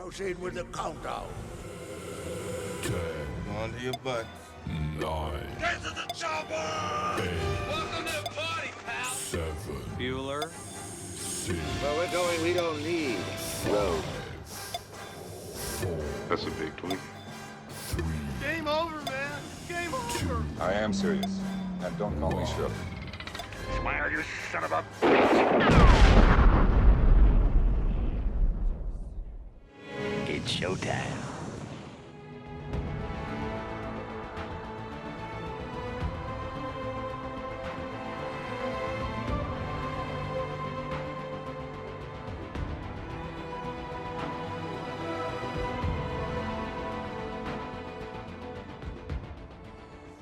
Proceed with the countdown. 10, On to your butt. 9, Get to the chopper! 8, Welcome to the party, pal. 7, Bueller. 6, Where we're going, we don't need roads. 4, That's a big twin. 3, Game over, man. Game over. I am serious. And don't call me Shirley. Smile, you son of a... It's showtime.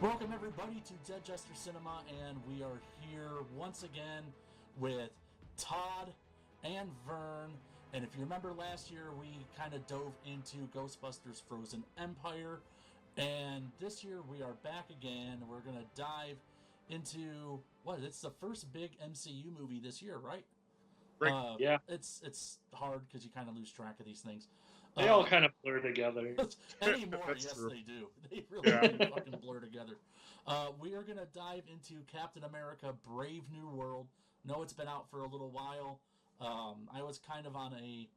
Welcome everybody to Dead Jester Cinema, and we are here once again with Todd and Vern. And if you remember last year, we kind of dove into Ghostbusters Frozen Empire, and this year we are back again. We're going to dive into, it's the first big MCU movie this year, right? Right. Yeah. It's hard because you kind of lose track of these things. They all kind of blur together. Anymore, That's yes, true. they do. They really do fucking blur together. We are going to dive into Captain America Brave New World. No, it's been out for a little while. I was kind of on a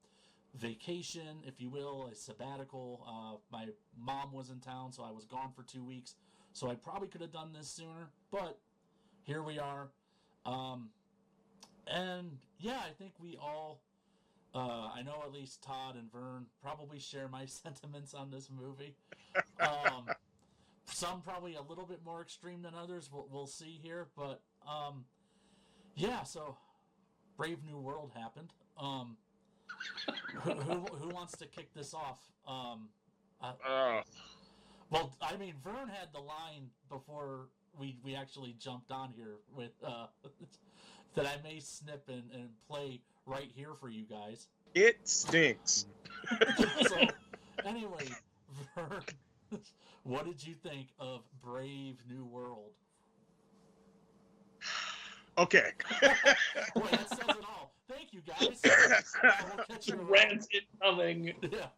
vacation, if you will, a sabbatical. My mom was in town, so I was gone for 2 weeks. So I probably could have done this sooner, but here we are. And yeah, I think we all... I know at least Todd and Vern probably share my sentiments on this movie. Some probably a little bit more extreme than others. We'll see here, but yeah. So, Brave New World happened. Who wants to kick this off? Well, I mean, Vern had the line before we actually jumped on here with that I may snip and play right here for you guys. It stinks. So, anyway, Vern, what did you think of Brave New World? Okay. Boy, that says it all. Thank you, guys. We'll catch you around. Rant incoming. Yeah.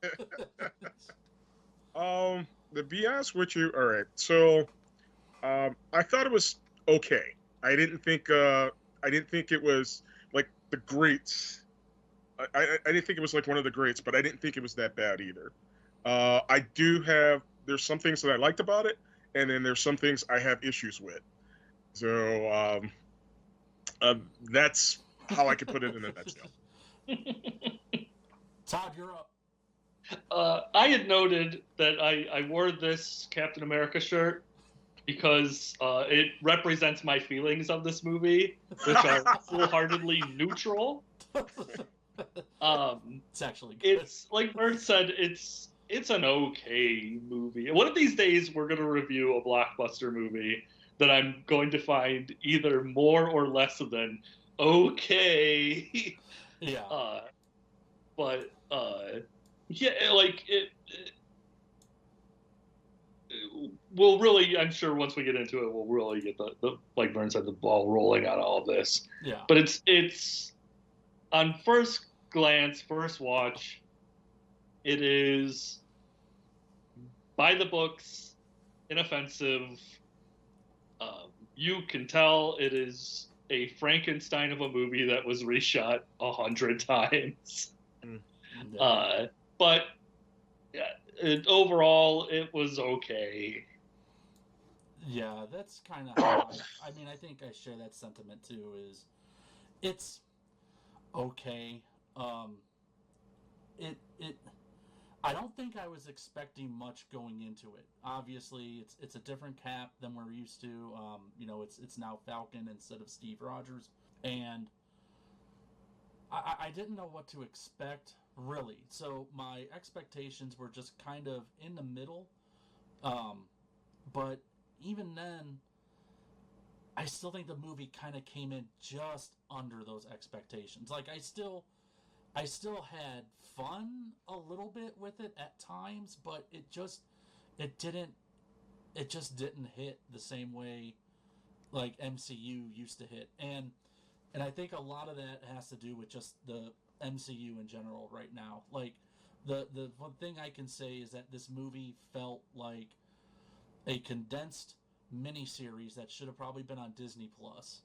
To be honest with you, all right. So, I thought it was okay. I didn't think it was like the greats. I didn't think it was like one of the greats, but I didn't think it was that bad either. There's some things that I liked about it, and then there's some things I have issues with. So that's how I could put it in a nutshell. Todd, you're up. I had noted that I wore this Captain America shirt because it represents my feelings of this movie, which are full-heartedly neutral. It's actually good. It's like Bert said, it's an okay movie. One of these days we're going to review a blockbuster movie that I'm going to find either more or less than okay. Yeah. But yeah, like it we'll really, I'm sure once we get into it, we'll really get the like Vern said, the ball rolling on all of this. Yeah. But it's on first glance, first watch, it is by the books, inoffensive. You can tell it is a Frankenstein of a movie that was reshot 100 times. But overall, it was okay. Yeah, that's kind of how I mean, I think I share that sentiment too, it's okay. I don't think I was expecting much going into it. Obviously, it's a different Cap than we're used to. It's now Falcon instead of Steve Rogers, and I didn't know what to expect really. So my expectations were just kind of in the middle. But even then, I still think the movie kind of came in just under those expectations. Like I still had fun a little bit with it at times, but it just didn't hit the same way like MCU used to hit. And I think a lot of that has to do with just the MCU in general right now. Like The one thing I can say is that this movie felt like a condensed miniseries that should have probably been on Disney Plus.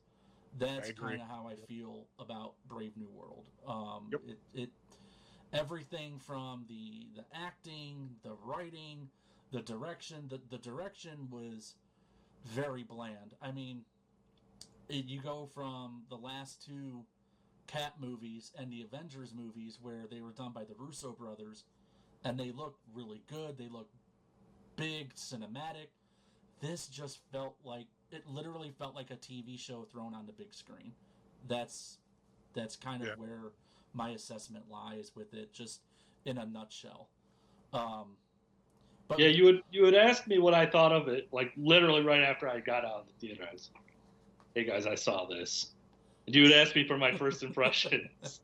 That's kind of how I feel about Brave New World. It everything from the acting, the writing, the direction. The direction was very bland. I mean, you go from the last two Cap movies and the Avengers movies where they were done by the Russo brothers, and they look really good. They look big, cinematic. This just felt like, it literally felt like a TV show thrown on the big screen. That's kind of where my assessment lies with it, just in a nutshell. But yeah, you would ask me what I thought of it, like literally right after I got out of the theater. I was, hey guys, I saw this. And you would ask me for my first impressions,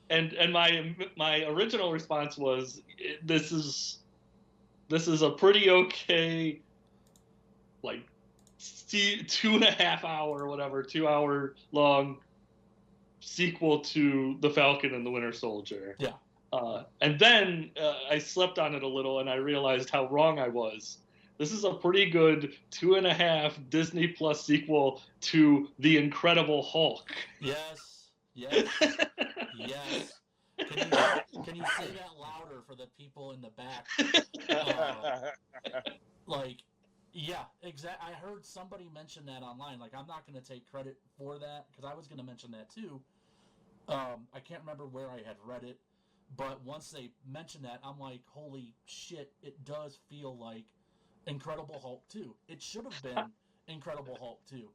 and my original response was, this is a pretty okay, like 2.5 hour or whatever, 2 hour long sequel to The Falcon and the Winter Soldier. Yeah. And then I slept on it a little and I realized how wrong I was. This is a pretty good 2.5 Disney Plus sequel to The Incredible Hulk. Yes. Can you say that louder for the people in the back? Yeah, exactly. I heard somebody mention that online. Like, I'm not going to take credit for that because I was going to mention that too. I can't remember where I had read it, but once they mentioned that, I'm like, holy shit, it does feel like Incredible Hulk 2. It should have been Incredible Hulk 2.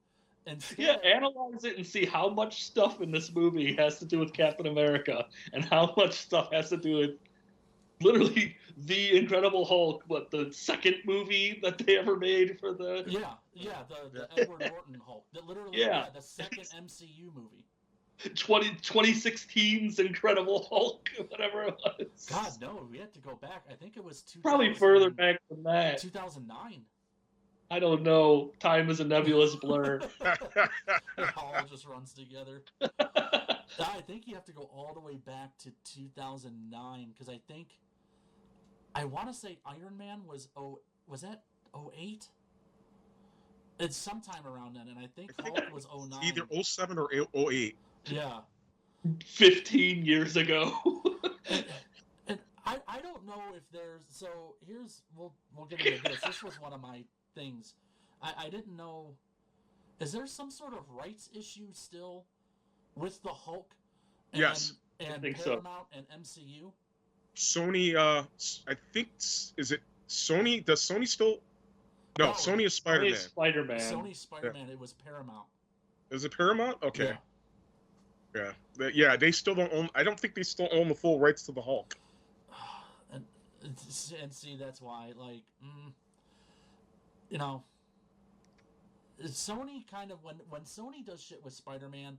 Yeah, analyze it and see how much stuff in this movie has to do with Captain America and how much stuff has to do with literally The Incredible Hulk, the second movie that they ever made for the... the Edward Norton Hulk. The second MCU movie. 2016's Incredible Hulk, whatever it was. God, no, we had to go back. I think it was probably further back than that. 2009. I don't know. Time is a nebulous blur. It all just runs together. I think you have to go all the way back to 2009 because I want to say Iron Man was that 08? It's sometime around then, and I think Hulk was 09. Either 07 or 08. Yeah. 15 years ago. and I don't know if there's... So here's... We'll get into this. This was one of my things. I didn't know... Is there some sort of rights issue still with the Hulk? Yes. And I think Paramount and MCU? Sony, I think... Is it Sony? Does Sony still... No, Sony is Spider-Man. Sony Spider-Man. It was Paramount. Is it Paramount? Okay. Yeah. Yeah, they still don't own... I don't think they still own the full rights to the Hulk. And see, that's why, like... Sony kind of... When Sony does shit with Spider-Man,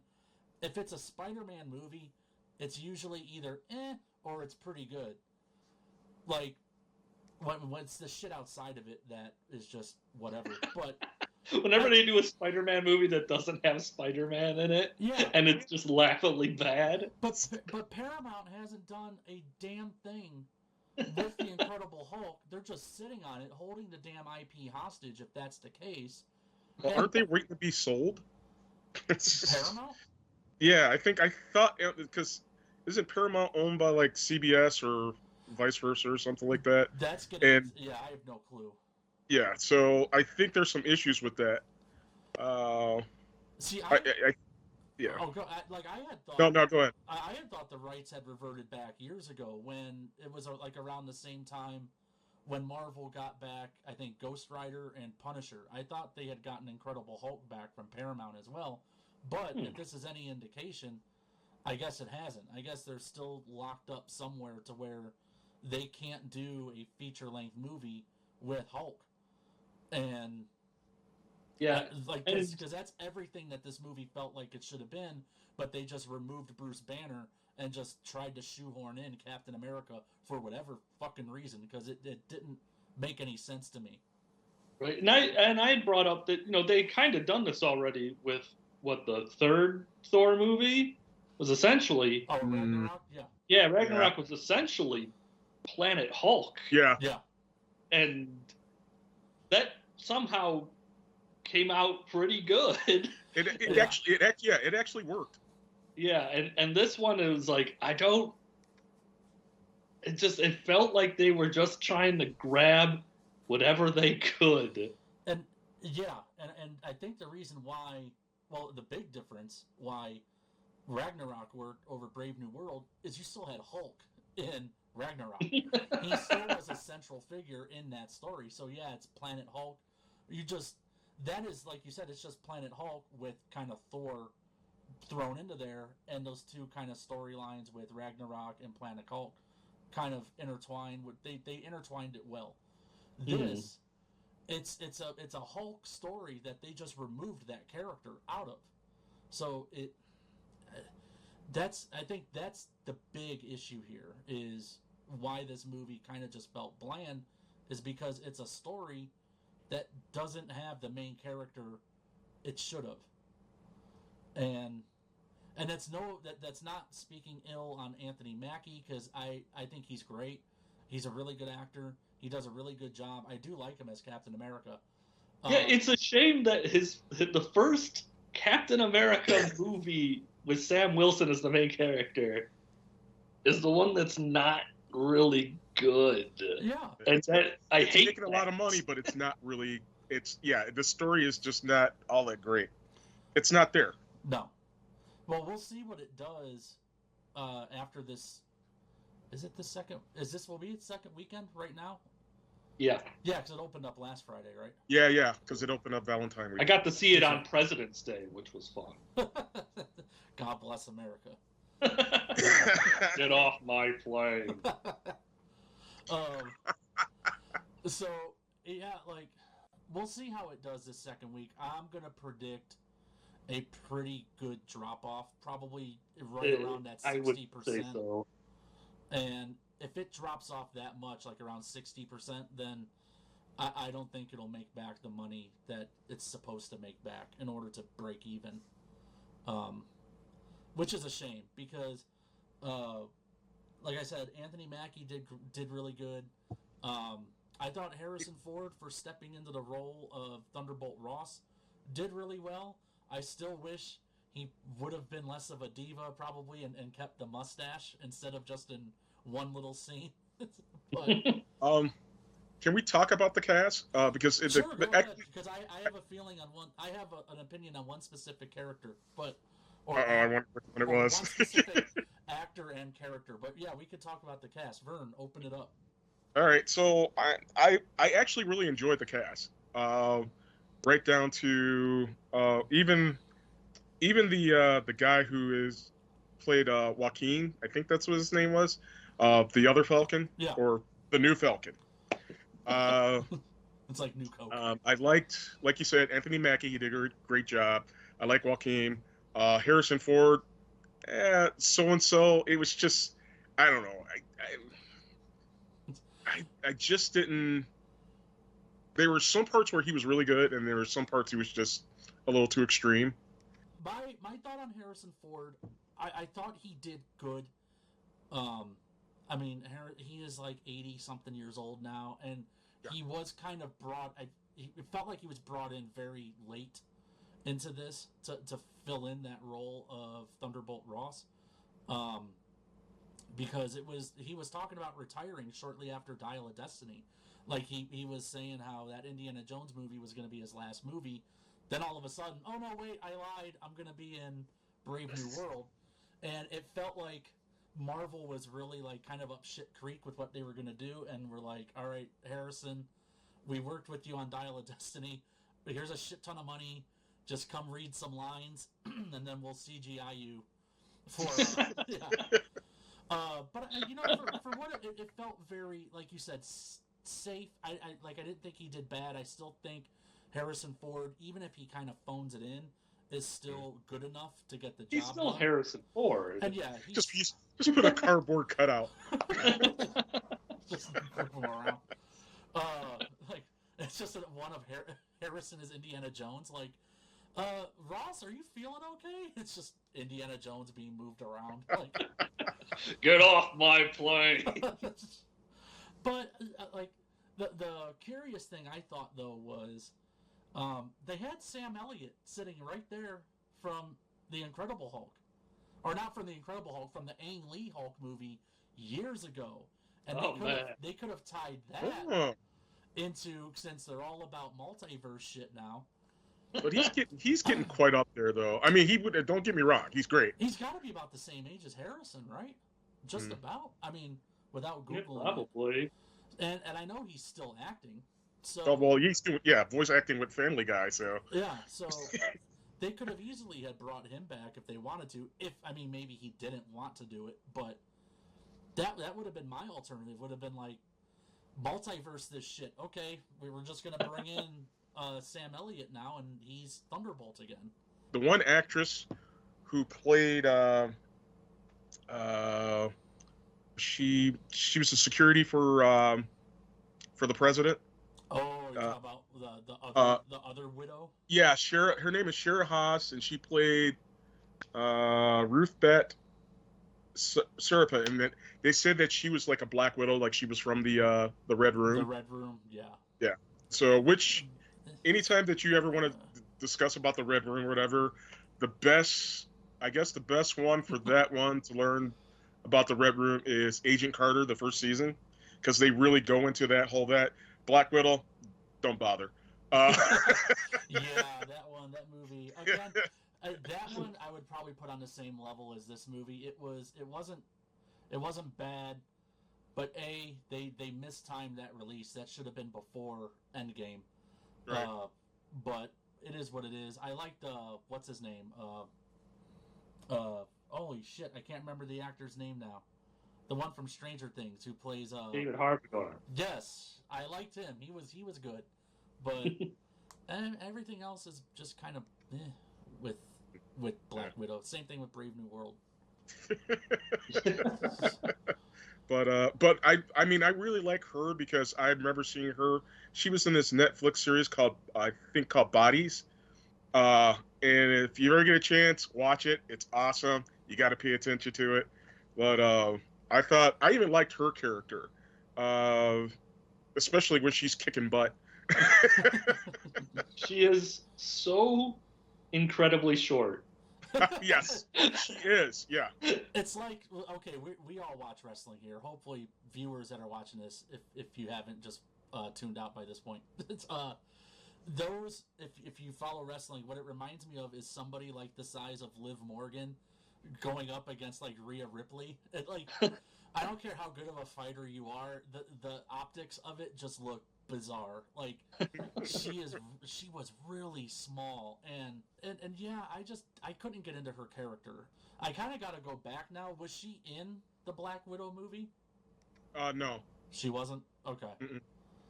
if it's a Spider-Man movie, it's usually either or it's pretty good. Like... When it's the shit outside of it that is just whatever. But whenever they do a Spider-Man movie that doesn't have Spider-Man in it, and it's just laughably bad. But Paramount hasn't done a damn thing with the Incredible Hulk. They're just sitting on it, holding the damn IP hostage. If that's the case, well, aren't they waiting to be sold? Paramount? Yeah, I thought because isn't Paramount owned by like CBS or vice versa or something like that? That's good. Yeah, I have no clue. Yeah, so I think there's some issues with that. See, yeah. Oh, I had thought. No, go ahead. I had thought the rights had reverted back years ago when it was like around the same time when Marvel got back. I think Ghost Rider and Punisher. I thought they had gotten Incredible Hulk back from Paramount as well. But if this is any indication, I guess it hasn't. I guess they're still locked up somewhere to where they can't do a feature-length movie with Hulk. And because that's everything that this movie felt like it should have been, but they just removed Bruce Banner and just tried to shoehorn in Captain America for whatever fucking reason, because it didn't make any sense to me. Right, and I brought up that they kind of done this already with the third Thor movie was essentially Ragnarok, yeah. Yeah, Ragnarok was essentially Planet Hulk. Yeah. Yeah. And that somehow came out pretty good. It actually worked. Yeah, and this one, it was like, it felt like they were just trying to grab whatever they could. And yeah, and I think the reason why, well, the big difference why Ragnarok worked over Brave New World is you still had Hulk in Ragnarok. He still was a central figure in that story. So yeah, it's Planet Hulk. That is, like you said, it's just Planet Hulk with kind of Thor thrown into there, and those two kind of storylines with Ragnarok and Planet Hulk kind of intertwined. They intertwined it well. This, it's a Hulk story that they just removed that character out of. So I think that's the big issue here, is why this movie kind of just felt bland, is because it's a story that doesn't have the main character it should have. And that's not speaking ill on Anthony Mackie, because I think he's great. He's a really good actor. He does a really good job. I do like him as Captain America. Yeah, it's a shame that the first Captain America movie with Sam Wilson as the main character is the one that's not really good. Yeah, and that I it's hate making a lot of money, but it's not really. The story is just not all that great. It's not there. No. Well, we'll see what it does after this. Is it the second? Will be its second weekend right now? Yeah. Yeah, because it opened up last Friday, right? Yeah, because it opened up Valentine week. I got to see it on President's Day, which was fun. God bless America. Get off my plane. So, yeah, like, we'll see how it does this second week. I'm going to predict a pretty good drop-off, probably right around that 60%. I would say so. And if it drops off that much, like around 60%, then I don't think it'll make back the money that it's supposed to make back in order to break even. Which is a shame, because, like I said, Anthony Mackie did really good. I thought Harrison Ford, for stepping into the role of Thunderbolt Ross, did really well. I still wish he would have been less of a diva, probably, and kept the mustache instead of just in one little scene. But, can we talk about the cast? Because sure, go ahead, because I have a feeling on one. I have an opinion on one specific character, but I wonder when it was. One specific actor and character. But yeah, we could talk about the cast. Vern, open it up. All right, so I actually really enjoyed the cast. Right down to even the guy who played Joaquin, I think that's what his name was, the other Falcon, or the new Falcon. It's like new Coke. I liked, like you said, Anthony Mackie. He did a great job. I like Joaquin. Harrison Ford, so and so. It was just, I don't know. I just didn't. There were some parts where he was really good, and there were some parts he was just a little too extreme. My thought on Harrison Ford, I thought he did good. I mean, he is like 80-something years old now, and he was kind of it felt like he was brought in very late into this to fill in that role of Thunderbolt Ross. Because he was talking about retiring shortly after Dial of Destiny. Like, he was saying how that Indiana Jones movie was going to be his last movie. Then all of a sudden, oh no, wait, I lied. I'm going to be in Brave New World. And it felt like Marvel was really like kind of up shit creek with what they were going to do. And we're like, all right, Harrison, we worked with you on Dial of Destiny, but here's a shit ton of money. Just come read some lines, and then we'll CGI you for... But for what it felt very, like you said, safe. I didn't think he did bad. I still think Harrison Ford, even if he kind of phones it in, is still good enough to get the job. He's still done. Harrison Ford. And yeah, just put a cardboard cutout. Just flip him around. Like, it's just that one of Harrison is Indiana Jones. Like, Ross, are you feeling okay? It's just Indiana Jones being moved around. Like, Get off my plane. But like the curious thing I thought though was they had Sam Elliott sitting right there from the Incredible Hulk, or not from the Incredible Hulk, from the Ang Lee Hulk movie years ago, and they could have tied that into, since they're all about multiverse shit now. But he's getting quite up there though. I mean, he would, don't get me wrong, he's great. He's got to be about the same age as Harrison, right? Just about. I mean, without Googling. Yeah, probably. And I know he's still acting. So Oh well, he's doing voice acting with Family Guy. So yeah, so they could have easily had brought him back if they wanted to. Maybe he didn't want to do it, but that would have been my alternative. Would have been like, multiverse this shit. Okay, we were just gonna bring in Sam Elliott now, and he's Thunderbolt again. the one actress who played she was a security for the president. Oh, you're talking about the other widow? Yeah, her name is Shira Haas, and she played Ruth Bet Serpa, and that they said that she was like a Black Widow, like she was from the Red Room. The Red Room, yeah. Yeah. So, anytime that you ever want to discuss about the Red Room or whatever, the best one for that one to learn about the Red Room is Agent Carter, the first season, because they really go into that Black Widow. Don't bother. Yeah, that movie again. That one I would probably put on the same level as this movie. It wasn't bad, but they mistimed that release. That should have been before Endgame. Right. But it is what it is. I liked what's his name? Holy shit, I can't remember the actor's name now. The one from Stranger Things who plays David Harbour. Yes, I liked him. He was good, but and everything else is just kind of with Black Widow. Same thing with Brave New World. But I mean I really like her because I remember seeing her. She was in this Netflix series called Bodies. And if you ever get a chance, watch it. It's awesome. You got to pay attention to it. But I even liked her character, especially when she's kicking butt. She is so incredibly short. Yes, she is. Yeah. It's like, okay, we all watch wrestling here. Hopefully, viewers that are watching this, if you haven't just tuned out by this point, it's those. If you follow wrestling, what it reminds me of is somebody like the size of Liv Morgan going up against like Rhea Ripley. I don't care how good of a fighter you are, the optics of it just look bizarre. Like she was really small, and yeah, I couldn't get into her character. I kind of got to go back now. Was she in the Black Widow movie? No. She wasn't. Okay.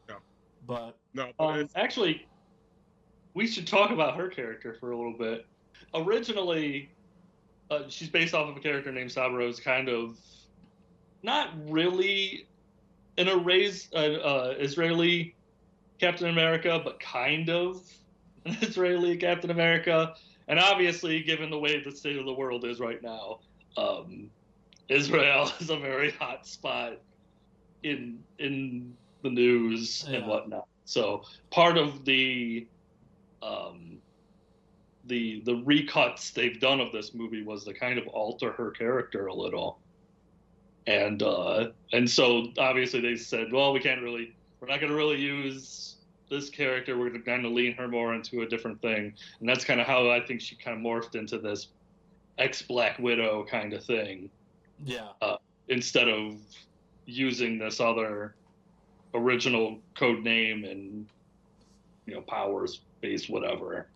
No. But no. Actually, we should talk about her character for a little bit. Originally, she's based off of a character named Sabra, who's kind of not really an Israeli Captain America, but kind of an Israeli Captain America. And obviously, given the way the state of the world is right now, Israel is a very hot spot in the news and whatnot. So part of the recuts they've done of this movie was to kind of alter her character a little. And so obviously they said, well, we're not going to really use this character. We're going to kind of lean her more into a different thing. And that's kind of how I think she kind of morphed into this ex-Black Widow kind of thing. Yeah. Instead of using this other original code name and, powers based whatever.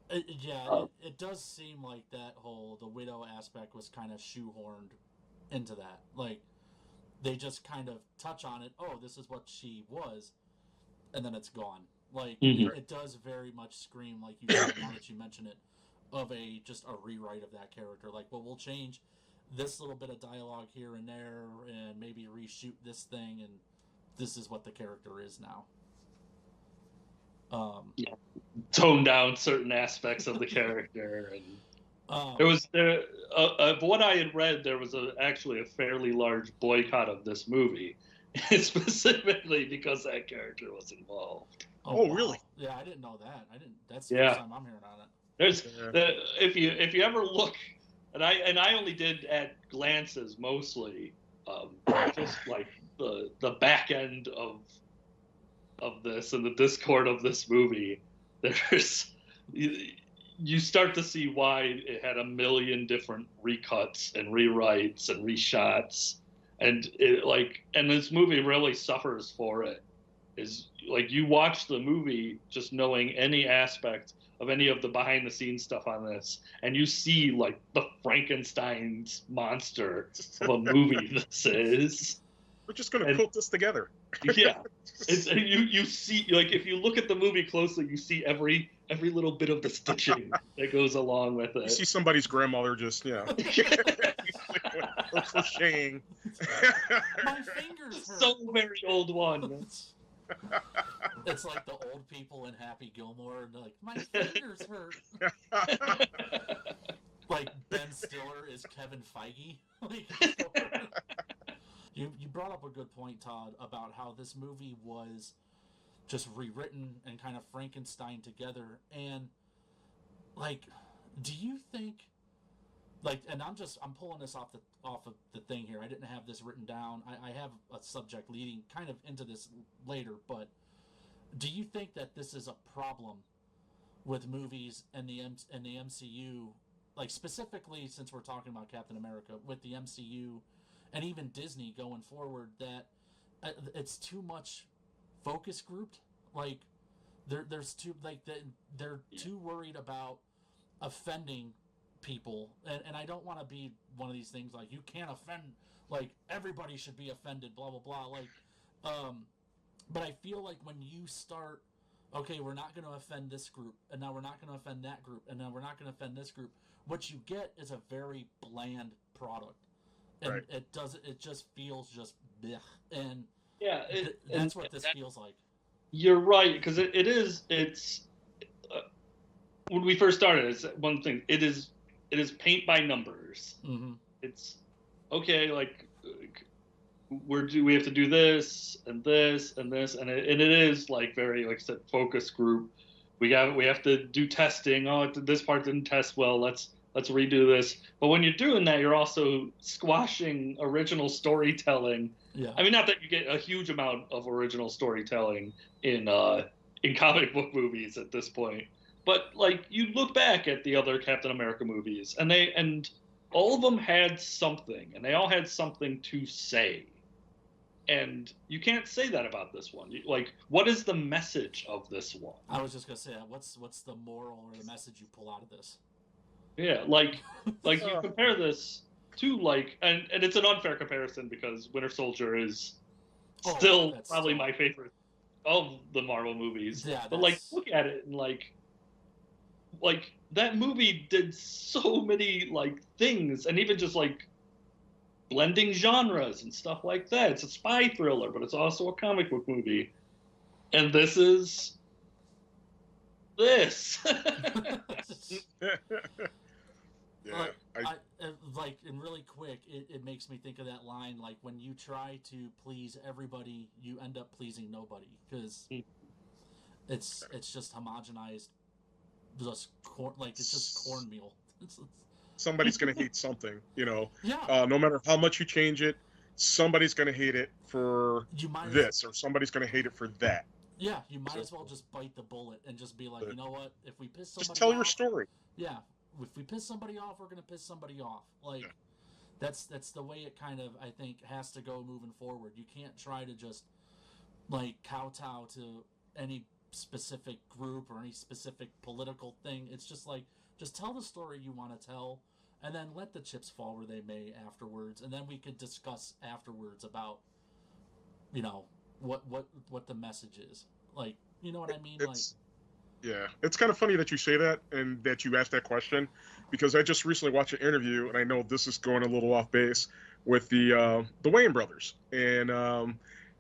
It does seem like the Widow aspect was kind of shoehorned into that. Like, they just kind of touch on it. Oh, this is what she was, and then it's gone. Like, it does very much scream, like you said, now that you mention it, of just a rewrite of that character. Like, well, we'll change this little bit of dialogue here and there, and maybe reshoot this thing, and this is what the character is now. Tone down certain aspects of the character, and There was of what I had read, there was actually a fairly large boycott of this movie, specifically because that character was involved. Oh, wow. really? Yeah, I didn't know that. I didn't. That's the Yeah. first time I'm hearing on it. There's Yeah. if you ever look, and I only did at glances mostly, just like the back end of this and the Discord of this movie. There's you start to see why it had a million different recuts and rewrites and reshots, and and this movie really suffers for it. Is like you watch the movie just knowing any aspect of any of the behind the scenes stuff on this, and you see like the Frankenstein's monster of a movie this is. We're just gonna quilt this together. Yeah, it's you see, like, if you look at the movie closely, you see every little bit of the stitching that goes along with You it. see somebody's grandmother just or crocheting. My fingers hurt. So very old one. It's like the old people in Happy Gilmore, and they're like, my fingers hurt. Like Ben Stiller is Kevin Feige. Like, you brought up a good point, Todd, about how this movie was just rewritten and kind of Frankenstein together. And like, do you think, like, and I'm pulling this off of the thing here. I didn't have this written down. I have a subject leading kind of into this later, but do you think that this is a problem with movies and the MCU, like specifically since we're talking about Captain America, with the MCU and even Disney going forward, that it's too much focus grouped? Like there's too, like, they're too worried about offending people, and I don't want to be one of these things like, you can't offend, like, everybody should be offended, blah blah blah, like, but I feel like when you start, okay, we're not going to offend this group, and now we're not going to offend that group, and now we're not going to offend this group, what you get is a very bland product, and right. it just feels just blech. And Yeah, that's what this feels like. You're right, because it's when we first started, it's one thing. It is paint by numbers. Mm-hmm. It's okay, like, we have to do this and this and this, and it is like very, like I said, focus group. We have to do testing. Oh, this part didn't test well. Let's redo this. But when you're doing that, you're also squashing original storytelling. Yeah. I mean, not that you get a huge amount of original storytelling in comic book movies at this point, but like, you look back at the other Captain America movies, and all of them had something, and they all had something to say. And you can't say that about this one. Like, what is the message of this one? I was just gonna say, what's the moral or the message you pull out of this? Yeah, like you compare this to, like, and it's an unfair comparison because Winter Soldier is still probably my favorite of the Marvel movies. Yeah, but like, look at it, and like that movie did so many, like, things, and even just like blending genres and stuff like that. It's a spy thriller, but it's also a comic book movie. And this is this. Yeah, I like, and really quick, it makes me think of that line, like, when you try to please everybody, you end up pleasing nobody, because it's just homogenized, just corn, like, it's just cornmeal. somebody's gonna hate something, Yeah. no matter how much you change it, somebody's gonna hate it for this, or somebody's gonna hate it for that. Yeah, you might as well just bite the bullet and just be like, you know what? If we piss somebody Just tell off, your story. Yeah, if we piss somebody off, we're gonna piss somebody off. Like, Yeah. that's the way it kind of, I think, has to go moving forward. You can't try to just, like, kowtow to any specific group or any specific political thing. It's just like, just tell the story you want to tell, and then let the chips fall where they may afterwards, and then we could discuss afterwards about, what the message is. Like, you know what I mean? Yeah, it's kind of funny that you say that and that you asked that question, because I just recently watched an interview, and I know this is going a little off base, with the Wayans brothers, and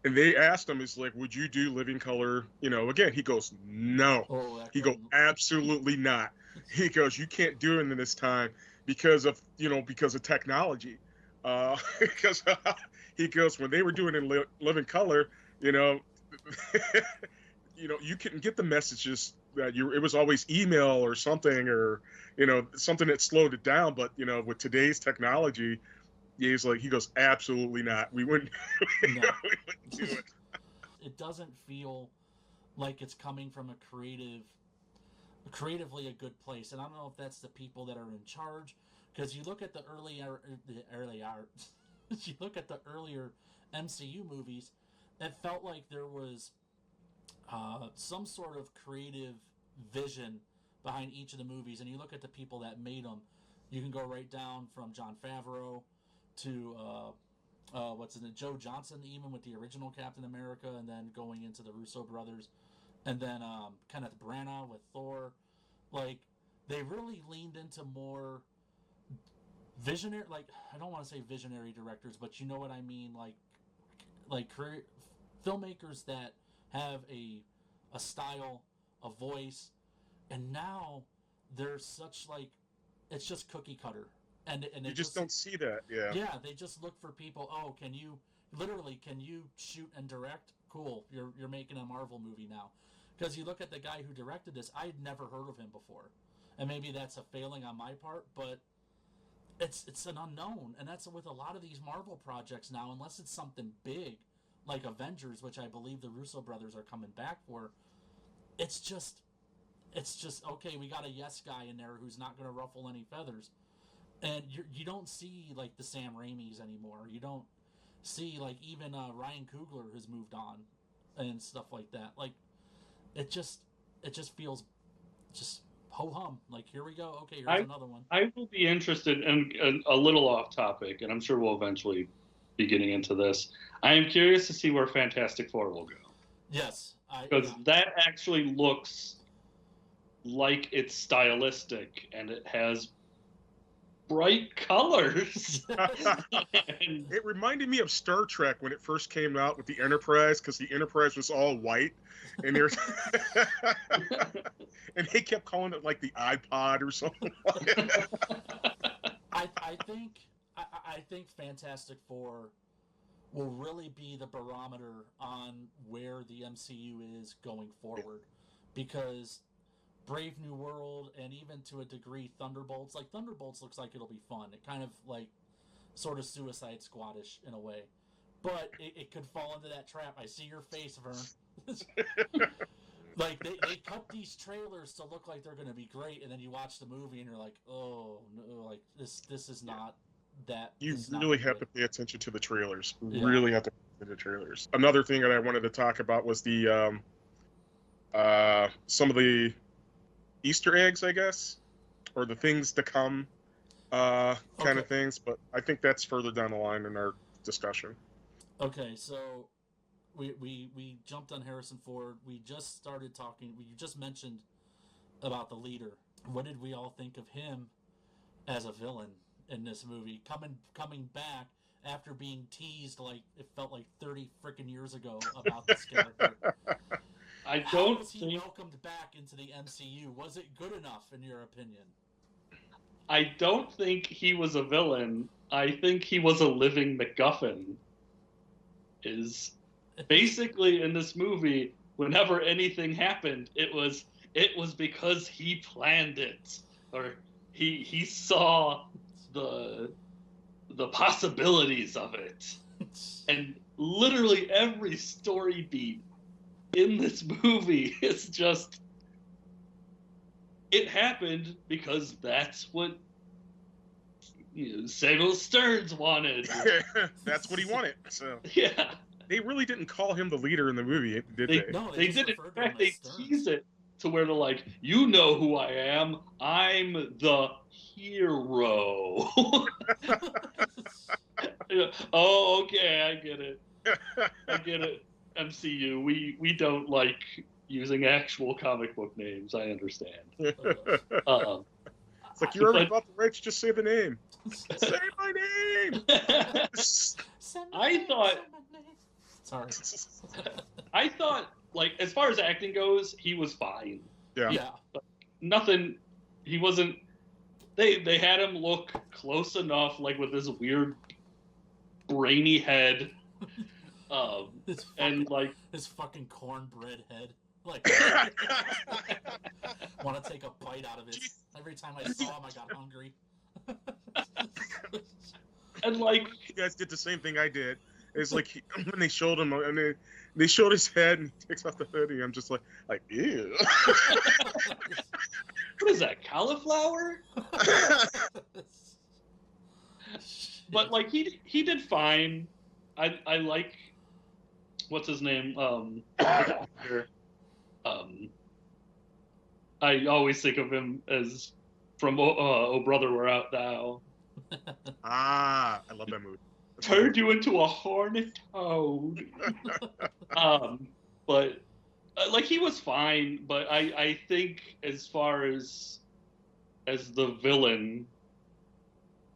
and they asked him, "Is like, would you do Living Color?" Again, he goes, "No." Oh, that He goes, couldn't- "Absolutely not." He goes, "You can't do it in this time because of technology." Because he goes, when they were doing it in Living Color, you know, you couldn't get the messages that it was always email or something, or something that slowed it down. But with today's technology, he goes, "Absolutely not. We wouldn't, No. we wouldn't do it." It doesn't feel like it's coming from a creatively a good place, and I don't know if that's the people that are in charge. Because you look at the earlier you look at the earlier MCU movies, it felt like there was some sort of creative vision behind each of the movies. And you look at the people that made them, you can go right down from Jon Favreau to Joe Johnson, even with the original Captain America, and then going into the Russo brothers, and then Kenneth Branagh with Thor. Like, they really leaned into more visionary, like, I don't want to say visionary directors, but you know what I mean, like filmmakers that have a style, a voice, and now there's such, like, it's just cookie cutter, and You just don't see that. yeah, they just look for people. Oh, can you shoot and direct? Cool, you're making a Marvel movie now. Because you look at the guy who directed this, I had never heard of him before, and maybe that's a failing on my part, but it's an unknown, and that's with a lot of these Marvel projects now. Unless it's something big like Avengers, which I believe the Russo brothers are coming back for, it's just okay, we got a yes guy in there who's not going to ruffle any feathers, and you don't see like the Sam Raimis anymore. You don't see like even Ryan Coogler has moved on and stuff like that. Like it just feels just ho hum. Like, here we go. Okay, here's another one. I will be interested in a little off topic, and I'm sure we'll eventually be getting into this. I am curious to see where Fantastic Four will go. Yes, because that actually looks like it's stylistic and it has bright colors. It reminded me of Star Trek when it first came out with the Enterprise, because the Enterprise was all white, and there's and they kept calling it like the iPod or something. I think Fantastic Four will really be the barometer on where the MCU is going forward, because Brave New World, and even to a degree Thunderbolts looks like it'll be fun. It kind of like sort of Suicide Squad-ish in a way, but it could fall into that trap. I see your face, Vern. Like they cut these trailers to look like they're going to be great, and then you watch the movie and you're like, oh no, like this is not that. You really have to pay attention to the trailers. Really have to pay attention to the trailers. Another thing that I wanted to talk about was the some of the Easter eggs, I guess, or the things to come kind of things, but I think that's further down the line in our discussion. Okay, so we jumped on Harrison Ford. We just started talking. You just mentioned about the leader. What did we all think of him as a villain in this movie? Coming back after being teased like it felt like 30 freaking years ago about this character. How was he welcomed back into the MCU? Was it good enough in your opinion? I don't think he was a villain. I think he was a living MacGuffin. Is basically in this movie, whenever anything happened, it was because he planned it, or he saw the possibilities of it, and literally every story beat in this movie is just, it happened because that's what Samuel Stearns wanted. That's what he wanted. So yeah. They really didn't call him the leader in the movie, did they? No, they did. In fact, they tease it to where they're like, "You know who I am? I'm the hero." Oh, okay, I get it. I get it. MCU, we don't like using actual comic book names. I understand. It's like, you already bought the rights. Just say the name. Say my name. Sorry. I thought, like, as far as acting goes, he was fine. Yeah. Yeah. Nothing. He wasn't. They had him look close enough, like with this weird brainy head, and like his fucking cornbread head. Like, want to take a bite out of it. Every time I saw him, I got hungry. and like You guys did the same thing I did. It's like when they showed him, and they showed his head, and he takes off the hoodie. I'm just like ew. what is that, cauliflower? But like he did fine. I like what's his name? I always think of him as from Oh Brother We're Out Now. I love that movie. Turned you into a horned toad. But like he was fine. But I think as far as the villain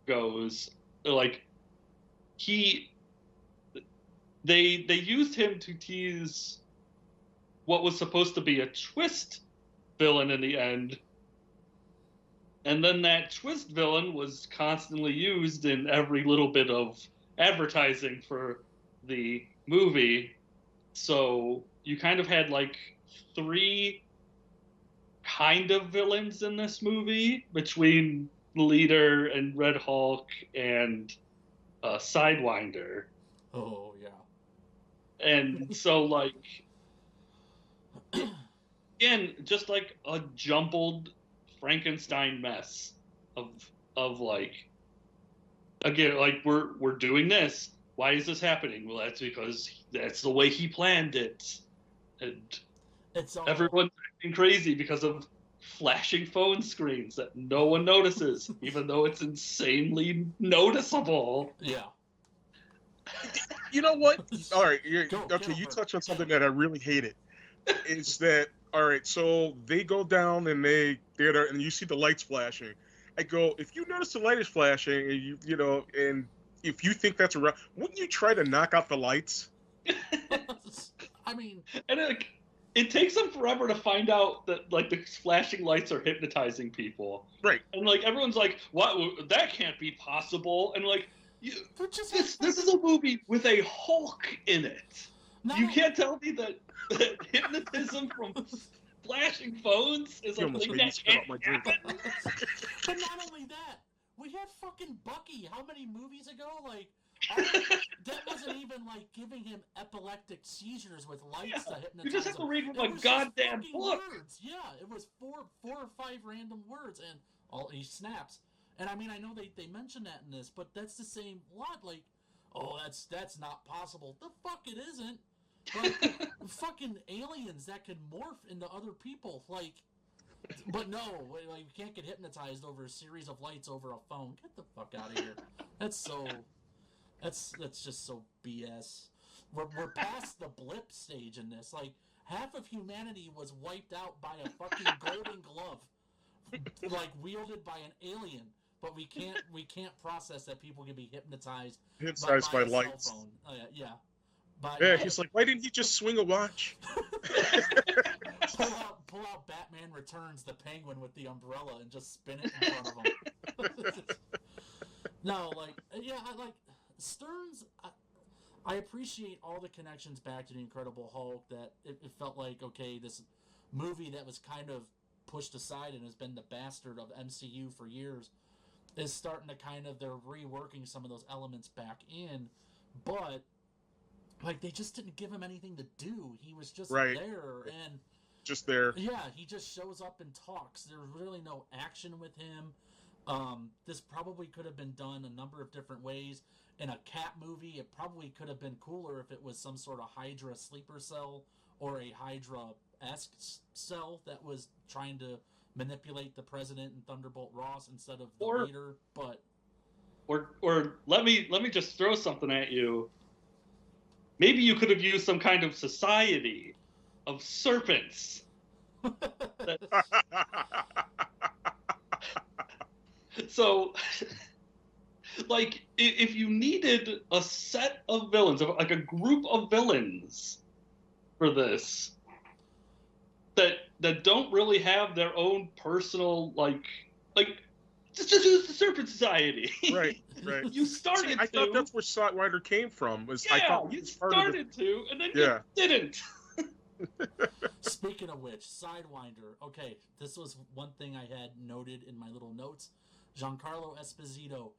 goes, like they used him to tease what was supposed to be a twist villain in the end, and then that twist villain was constantly used in every little bit of advertising for the movie. So you kind of had like 3 kind of villains in this movie between Leader and Red Hulk and Sidewinder. Oh yeah. And so like again, just like a jumbled Frankenstein mess of like, again, like we're doing this. Why is this happening? Well, that's because that's the way he planned it, and It's all... everyone's acting crazy because of flashing phone screens that no one notices, even though it's insanely noticeable. Yeah. You know what? All right, Go, you touched on something that I really hated. Is that all right? So they go down and and you see the lights flashing. I go, if you notice the light is flashing, and you know, and if you think that's around, wouldn't you try to knock out the lights? I mean, and it takes them forever to find out that like the flashing lights are hypnotizing people, right? And like everyone's like, "What? That can't be possible!" And like, this is a movie with a Hulk in it. You can't tell me that hypnotism from flashing phones is a thing that can't happen. But not only that, we had fucking Buckley how many movies ago? Like, that wasn't even like giving him epileptic seizures with lights to hypnotize him. You just have to read from a goddamn book. Words. Yeah, it was four or five random words, and he snaps. And I mean, I know they mentioned that in this, but that's the same lot. Like, oh, that's not possible. The fuck it isn't. Like, fucking aliens that can morph into other people. Like, but no, like, you can't get hypnotized over a series of lights over a phone. Get the fuck out of here. That's just so BS. We're past the blip stage in this. Like, half of humanity was wiped out by a fucking golden glove, like wielded by an alien. But we can't process that people can be hypnotized by lights. Cell phone. Yeah. He's like, why didn't he just swing a watch? pull out Batman Returns, the Penguin with the umbrella, and just spin it in front of him. No, like, yeah, I like Stearns. I appreciate all the connections back to the Incredible Hulk. That it felt like, okay, this movie that was kind of pushed aside and has been the bastard of MCU for years is starting to they're reworking some of those elements back in, but like they just didn't give him anything to do. He was just there, and just there. Yeah, he just shows up and talks. There's really no action with him. This probably could have been done a number of different ways. In a Cat movie, it probably could have been cooler if it was some sort of Hydra sleeper cell or a Hydra-esque cell that was trying to manipulate the president and Thunderbolt Ross instead of the leader. But or let me just throw something at you. Maybe you could have used some kind of society of serpents. Like, if you needed a set of villains, like a group of villains for this, that don't really have their own personal like just use the Serpent Society. Right. You started See, I thought that's where Sidewinder came from. I thought you it was part of started to, and then Yeah. you didn't. Speaking of which, Sidewinder. Okay, this was one thing I had noted in my little notes. Giancarlo Esposito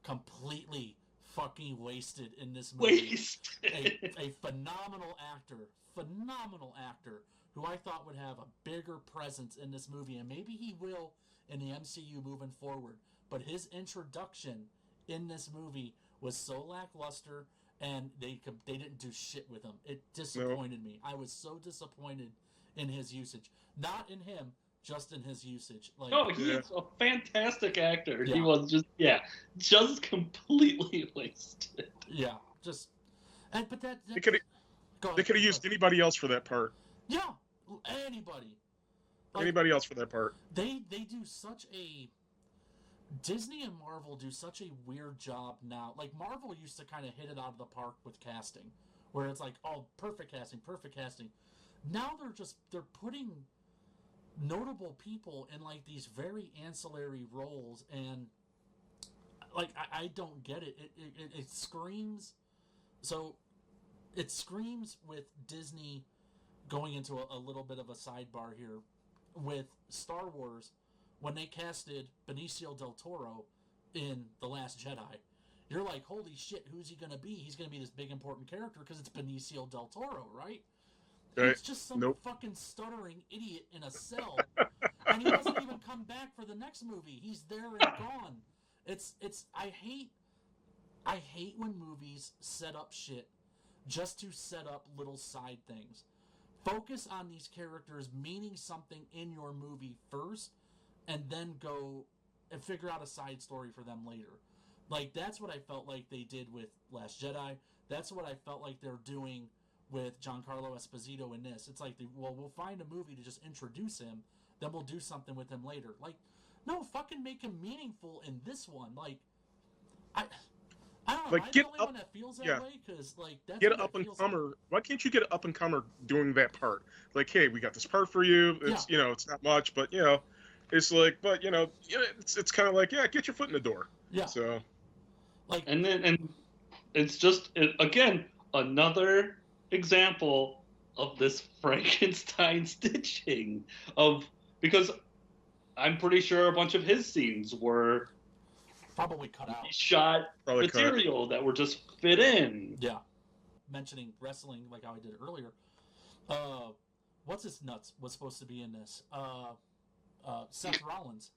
completely fucking wasted in this movie. A phenomenal actor who I thought would have a bigger presence in this movie, and maybe he will in the MCU moving forward. But his introduction in this movie was so lackluster, and they didn't do shit with him. It disappointed me. I was so disappointed in his usage. Not in him, just in his usage. Like, No, he is a fantastic actor. Yeah. He was just completely wasted. Yeah, just but that They could have used anybody else for that part. Yeah, anybody. Like, Anybody else for that part. They do such a Disney and Marvel do such a weird job now. Like, Marvel used to kind of hit it out of the park with casting, where it's like, oh, perfect casting. Now they're putting notable people in like these very ancillary roles, and like I don't get it. It screams. So it screams with Disney going into a little bit of a sidebar here with Star Wars when they casted Benicio del Toro in The Last Jedi. You're like, holy shit, who's he going to be? He's going to be this big important character because it's Benicio del Toro, right? It's just some fucking stuttering idiot in a cell. And he doesn't even come back for the next movie. He's there and gone. I hate when movies set up shit just to set up little side things. Focus on these characters meaning something in your movie first, and then go and figure out a side story for them later. Like, that's what I felt like they did with Last Jedi. That's what I felt like they're doing with Giancarlo Esposito in this. It's like, we'll find a movie to just introduce him, then we'll do something with him later. Like, no, fucking make him meaningful in this one. Like, I don't know. Like, I'm get the only up- one that feels that yeah. way, because, like, that's Get what an it up and feels comer. like. Why can't you get an up and comer doing that part? Like, hey, we got this part for you. It's it's not much, but it's like, but it's kind of like, get your foot in the door. Yeah. So, Like, And it's just again another example of this Frankenstein stitching because I'm pretty sure a bunch of his scenes were probably cut out. shot Probably cut. material that were just fit in. Yeah. Mentioning wrestling like how I did earlier. What's his nuts was supposed to be in this? Seth Rollins.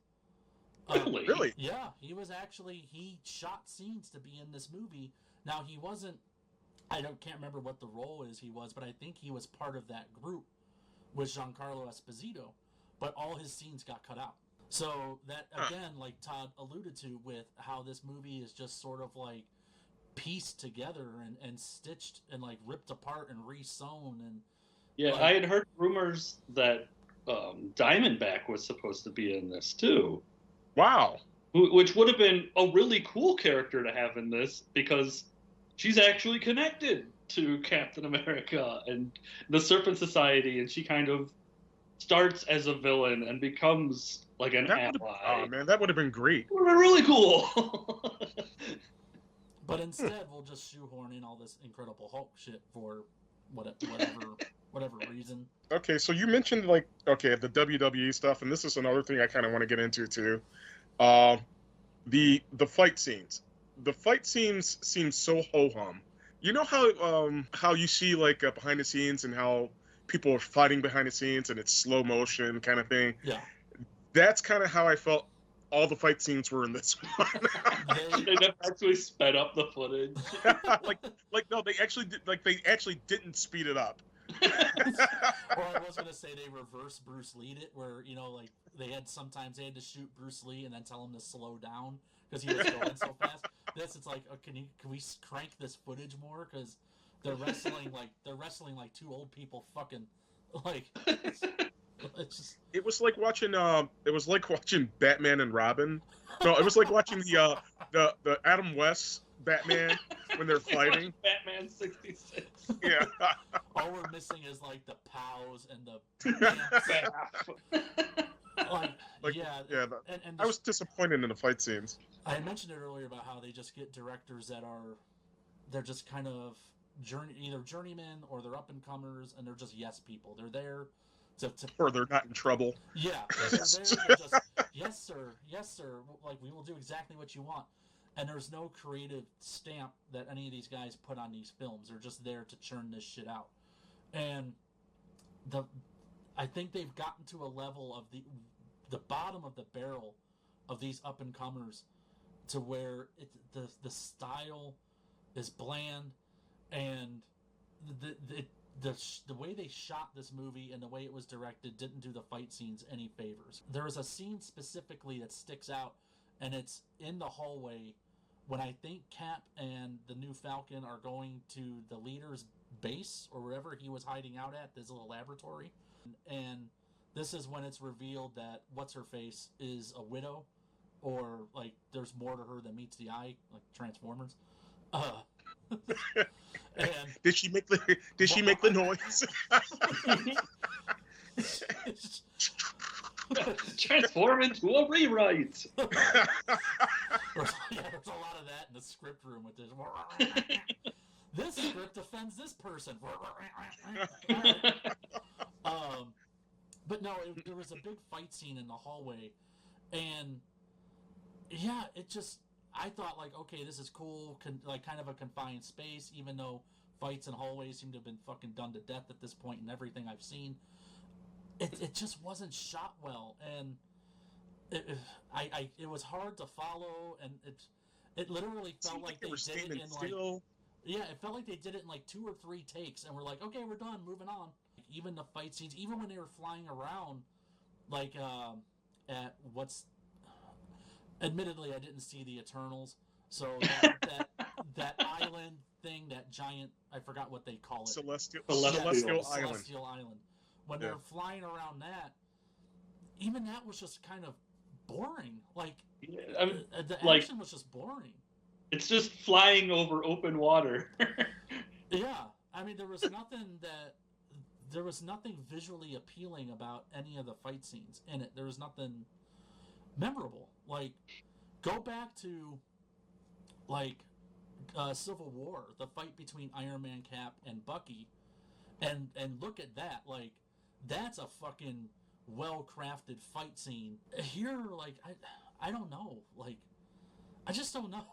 Really? Yeah, he shot scenes to be in this movie. Now he wasn't, can't remember what the role he was, but I think he was part of that group with Giancarlo Esposito, but all his scenes got cut out. So that, again, like Todd alluded to with how this movie is just sort of like pieced together and stitched and like ripped apart and re-sewn. And Yeah, like, I had heard rumors that Diamondback was supposed to be in this too. wow. Which would have been a really cool character to have in this because she's actually connected to Captain America and the Serpent Society, and she kind of starts as a villain and becomes like an ally. Oh man, that would have been great. It would have been really cool. but instead, we'll just shoehorn in all this Incredible Hulk shit for whatever reason. Okay, so you mentioned the WWE stuff, and this is another thing I kind of want to get into too. The fight scenes. The fight scenes seem so ho-hum. You know how you see like behind the scenes and how people are fighting behind the scenes and it's slow motion kind of thing. Yeah. That's kind of how I felt all the fight scenes were in this one. They never actually sped up the footage. No, they actually didn't speed it up. Or I was gonna say they reverse Bruce Lee it, where like they had to shoot Bruce Lee and then tell him to slow down because he was going so fast. It's like, oh, can we crank this footage more because they're wrestling like two old people fucking like. It's just It was like watching Batman and Robin. No, it was like watching the Adam West Batman when they're fighting. Batman 66. Yeah. all we're missing is like the pows and the like, Like, yeah, yeah, and I was disappointed in the fight scenes. I mentioned it earlier about how they just get directors that they're just kind of either journeymen or they're up and comers, and they're just yes people. They're there to Or they're not in trouble. yeah, they're there to just yes sir, like we will do exactly what you want. And there's no creative stamp that any of these guys put on these films. They're just there to churn this shit out. And I think they've gotten to a level of the bottom of the barrel of these up and comers, to where the style is bland, and the way they shot this movie and the way it was directed didn't do the fight scenes any favors. There is a scene specifically that sticks out, and it's in the hallway when I think Cap and the new Falcon are going to the leader's base or wherever he was hiding out at, this little laboratory. And this is when it's revealed that what's-her-face is a widow, or like there's more to her than meets the eye, like Transformers. And Did she make the noise? Transform into a rewrite. there's a lot of that in the script room with this. This script offends this person. But no, there was a big fight scene in the hallway, and yeah, I thought like, okay, this is cool, like kind of a confined space, even though fights in hallways seem to have been fucking done to death at this point in everything I've seen. It just wasn't shot well, and it was hard to follow, and it literally felt like they did it in like, yeah, it felt like they did it in like 2 or 3 takes, and we're like, okay, we're done, moving on. Even the fight scenes, even when they were flying around, like at what's, admittedly, I didn't see the Eternals, so that island thing, that giant, I forgot what they call it. Celestial Celestial Island. Celestial Island. When they're flying around that, even that was just kind of boring. Like, I mean, the like, action was just boring. it's just flying over open water. Yeah, I mean, there was nothing visually appealing about any of the fight scenes in it. There was nothing memorable. Like, go back to like Civil War, the fight between Iron Man, Cap, and Bucky, and look at that. Like, that's a fucking well-crafted fight scene. Here, like, I don't know. Like, I just don't know.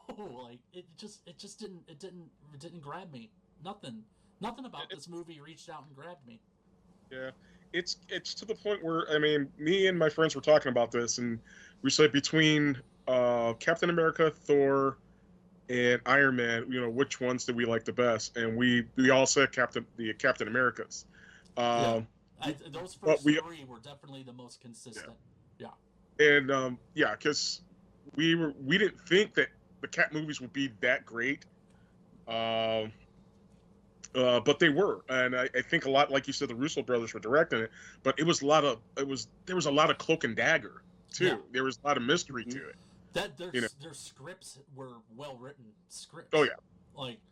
Like, it just didn't grab me. Nothing about this movie reached out and grabbed me. Yeah, it's to the point where, I mean, me and my friends were talking about this, and we said between Captain America, Thor, and Iron Man, you know, which ones did we like the best? And we all said Captain Americas. Those first 3 were definitely the most consistent. Yeah. And because we didn't think that the Cap movies would be that great. But they were, and I think a lot, like you said, the Russo brothers were directing it, but there was a lot of cloak and dagger too. Yeah. There was a lot of mystery to it. Their scripts were well written scripts. Oh yeah.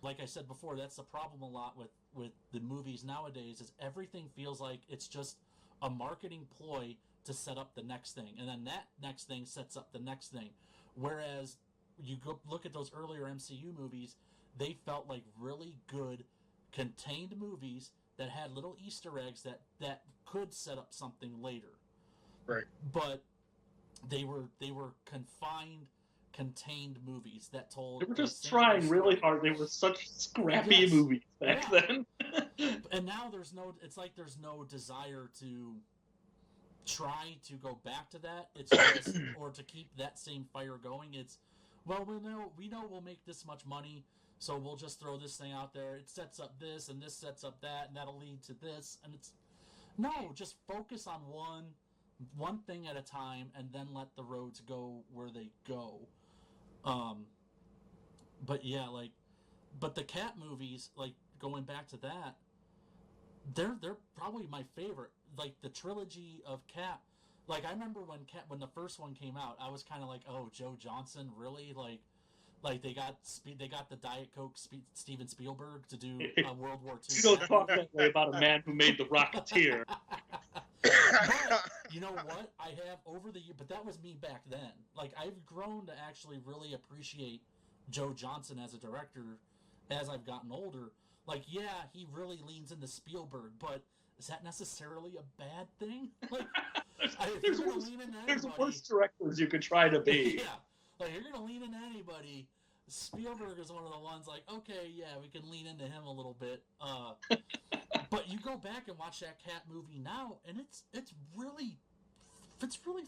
Like I said before, that's the problem a lot with the movies nowadays, is everything feels like it's just a marketing ploy to set up the next thing, and then that next thing sets up the next thing. Whereas you go look at those earlier MCU movies, they felt like really good, contained movies that had little Easter eggs that could set up something later. Right. But they were contained movies that told. They were just trying really hard. They were such scrappy movies back then. And now there's no desire to try to go back to that. It's just, or to keep that same fire going. It's, well, we know we'll make this much money, so we'll just throw this thing out there. It sets up this, and this sets up that, and that'll lead to this. And it's, no, just focus on one thing at a time, and then let the roads go where they go. But yeah, but the Cat movies, like, going back to that, they're probably my favorite. like the trilogy of Cap. Like I remember when the first one came out, I was kind of like, oh, Joe Johnson, really? Like they got the Diet Coke Steven Spielberg to do a World War II. You don't talk that way about a man who made The Rocketeer. But you know what? I have over the year, but that was me back then. Like I've grown to actually really appreciate Joe Johnson as a director as I've gotten older. Like, yeah, he really leans into Spielberg, but is that necessarily a bad thing? Like, there's worse directors you could try to be. Yeah, like you're gonna lean into anybody. Spielberg is one of the ones like, okay, yeah, we can lean into him a little bit. But you go back and watch that Cat movie now, and it's really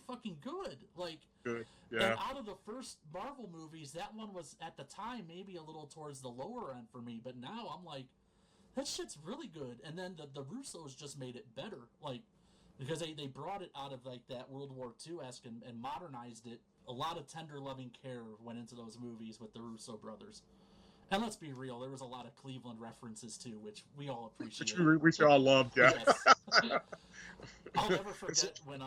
fucking good. Like, Good. Yeah. and out of the first Marvel movies, that one was at the time maybe a little towards the lower end for me. But now I'm like, that shit's really good. And then the Russos just made it better, like because they brought it out of like that World War II-esque and modernized it. A lot of tender loving care went into those movies with the Russo brothers. And let's be real, there was a lot of Cleveland references too, which we all appreciate. Which we all loved, yeah. Yes. I'll never forget when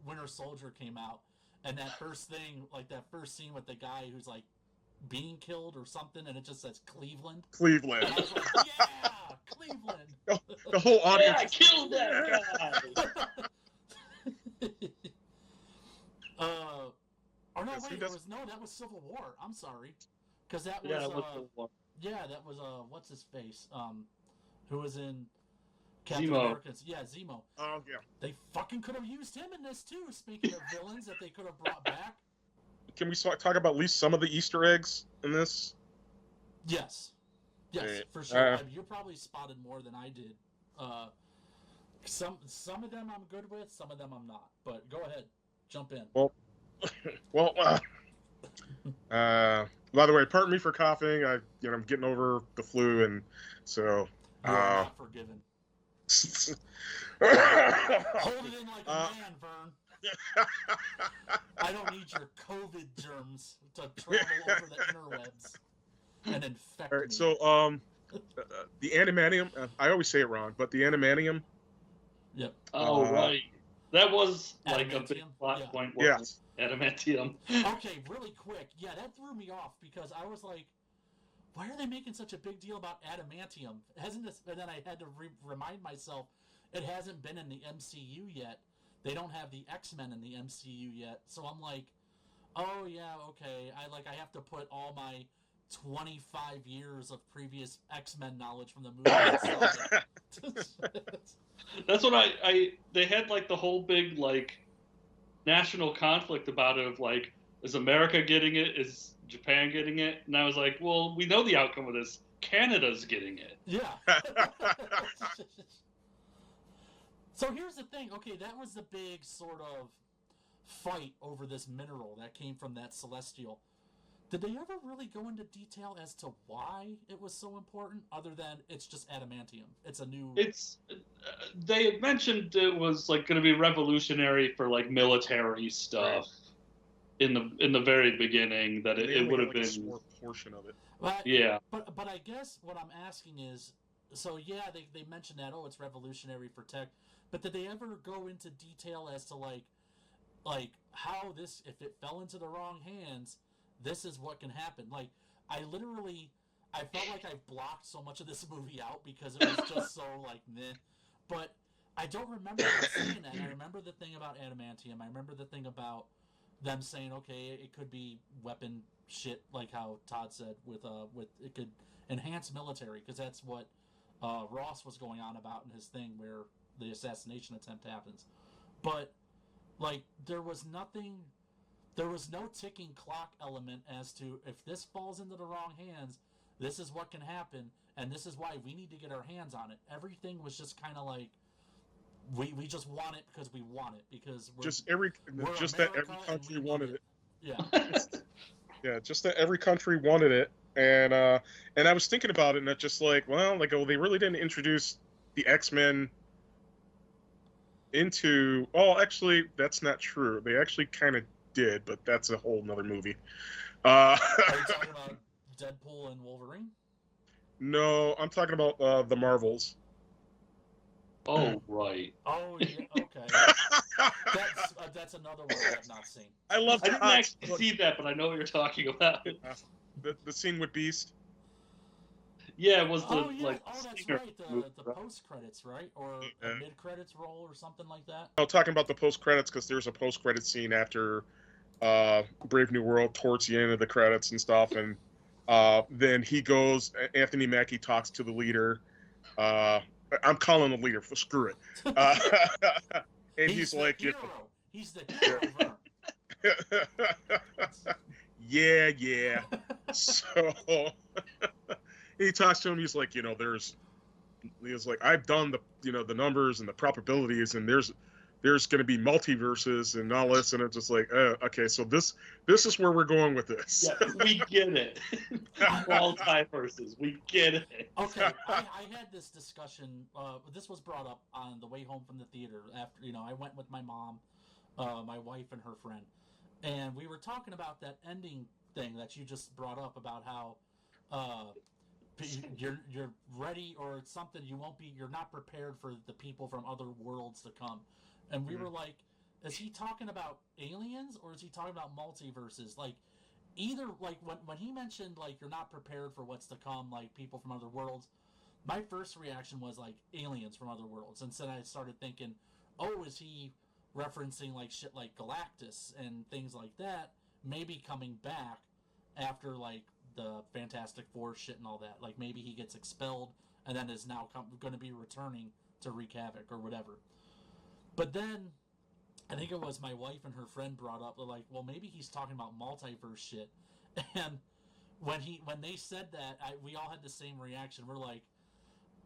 Winter Soldier came out, and that first thing, like that first scene with the guy who's like being killed or something, and it just says Cleveland. Cleveland. And I was like, yeah, Cleveland. The whole audience. Yeah, I killed that guy. Or no, Yes, wait, he it does- was that was Civil War. I'm sorry, because that was Yeah, it was the one. yeah, that was what's his face, who was in Captain Zemo. America. Yeah, Zemo. Oh, yeah. They fucking could have used him in this too. Speaking of villains that they could have brought back. Can we talk about at least some of the Easter eggs in this? Yes, Right. for sure. You probably spotted more than I did. Some of them I'm good with, some of them I'm not. But go ahead, jump in. Well, by the way, pardon me for coughing. I'm getting over the flu, and so. You are not forgiven. Hold it in like a man, Vern. I don't need your COVID germs to travel over the interwebs and infect All right, me. so the animanium. I always say it wrong, but the animanium. Yep. Oh, right. That was like a big Adamantium? plot Yeah. point. Yes. Adamantium. Okay, really quick. Yeah, that threw me off because I was like, why are they making such a big deal about adamantium? Hasn't this? And then I had to remind myself, it hasn't been in the MCU yet. They don't have the X-Men in the MCU yet. So I'm like, oh yeah, okay. I have to put all my 25 years of previous X-Men knowledge from the movie. That's what they had like the whole big like national conflict about it of like, is America getting it? Is Japan getting it? And I was like, well, we know the outcome of this. Canada's getting it. Yeah. So here's the thing. Okay, that was the big sort of fight over this mineral that came from that celestial. Did they ever really go into detail as to why it was so important, other than it's just adamantium? It's a new. They had mentioned it was like going to be revolutionary for like military stuff in the very beginning. That it would have been a small portion of it. But, yeah. But I guess what I'm asking is, so yeah, they mentioned that it's revolutionary for tech, but did they ever go into detail as to like how this, if it fell into the wrong hands, this is what can happen? Like, I felt like I blocked so much of this movie out because it was just so, like, meh. But I don't remember them saying that. I remember the thing about adamantium. I remember the thing about them saying, okay, it could be weapon shit, like how Todd said, with it could enhance military, because that's what Ross was going on about in his thing where the assassination attempt happens. But, like, there was no ticking clock element as to, if this falls into the wrong hands, this is what can happen, and this is why we need to get our hands on it. Everything was just kind of like, we just want it because we want it, because Every country wanted it. Yeah. Yeah, just that every country wanted it, and I was thinking about it, and it's just like, well, like, they really didn't introduce the X-Men into. Oh, actually, that's not true. They actually kind of did, but that's a whole nother movie. Are you talking about Deadpool and Wolverine? No, I'm talking about the Marvels. Oh, right. Oh, yeah, okay. That's another one I have not seen. I love I didn't Todd. actually see that, but I know what you're talking about. The scene with Beast. Yeah, it was the Oh, yeah. like. Oh, that's stinger right. movie, The right? post credits, right? Or a Yeah. mid credits roll or something like that. I'm talking about the post credits because there's a post credit scene after Brave New World towards the end of the credits and stuff, and then he goes. Anthony Mackie talks to the leader. Uh, I'm calling the leader. Screw it. And he's the like, hero. He's the hero. Vern. yeah. So he talks to him. He's like, he's like, I've done the numbers and the probabilities, and there's going to be multiverses and all this, and it's just like, okay, so this is where we're going with this. Yeah, we get it. Multiverses, we get it. Okay, I had this discussion. This was brought up on the way home from the theater. After I went with my mom, my wife, and her friend, and we were talking about that ending thing that you just brought up about how you're ready or it's something you're not prepared for the people from other worlds to come, and we were like, is he talking about aliens or is he talking about multiverses? Like, either, like when he mentioned like you're not prepared for what's to come, like people from other worlds, my first reaction was like aliens from other worlds, and then I started thinking, oh, is he referencing like shit like Galactus and things like that, maybe coming back after like the Fantastic Four shit and all that, like maybe he gets expelled and then is now going to be returning to wreak havoc or whatever. But then I think it was my wife and her friend brought up, like, well, maybe he's talking about multiverse shit. And when they said that, we all had the same reaction. We're like,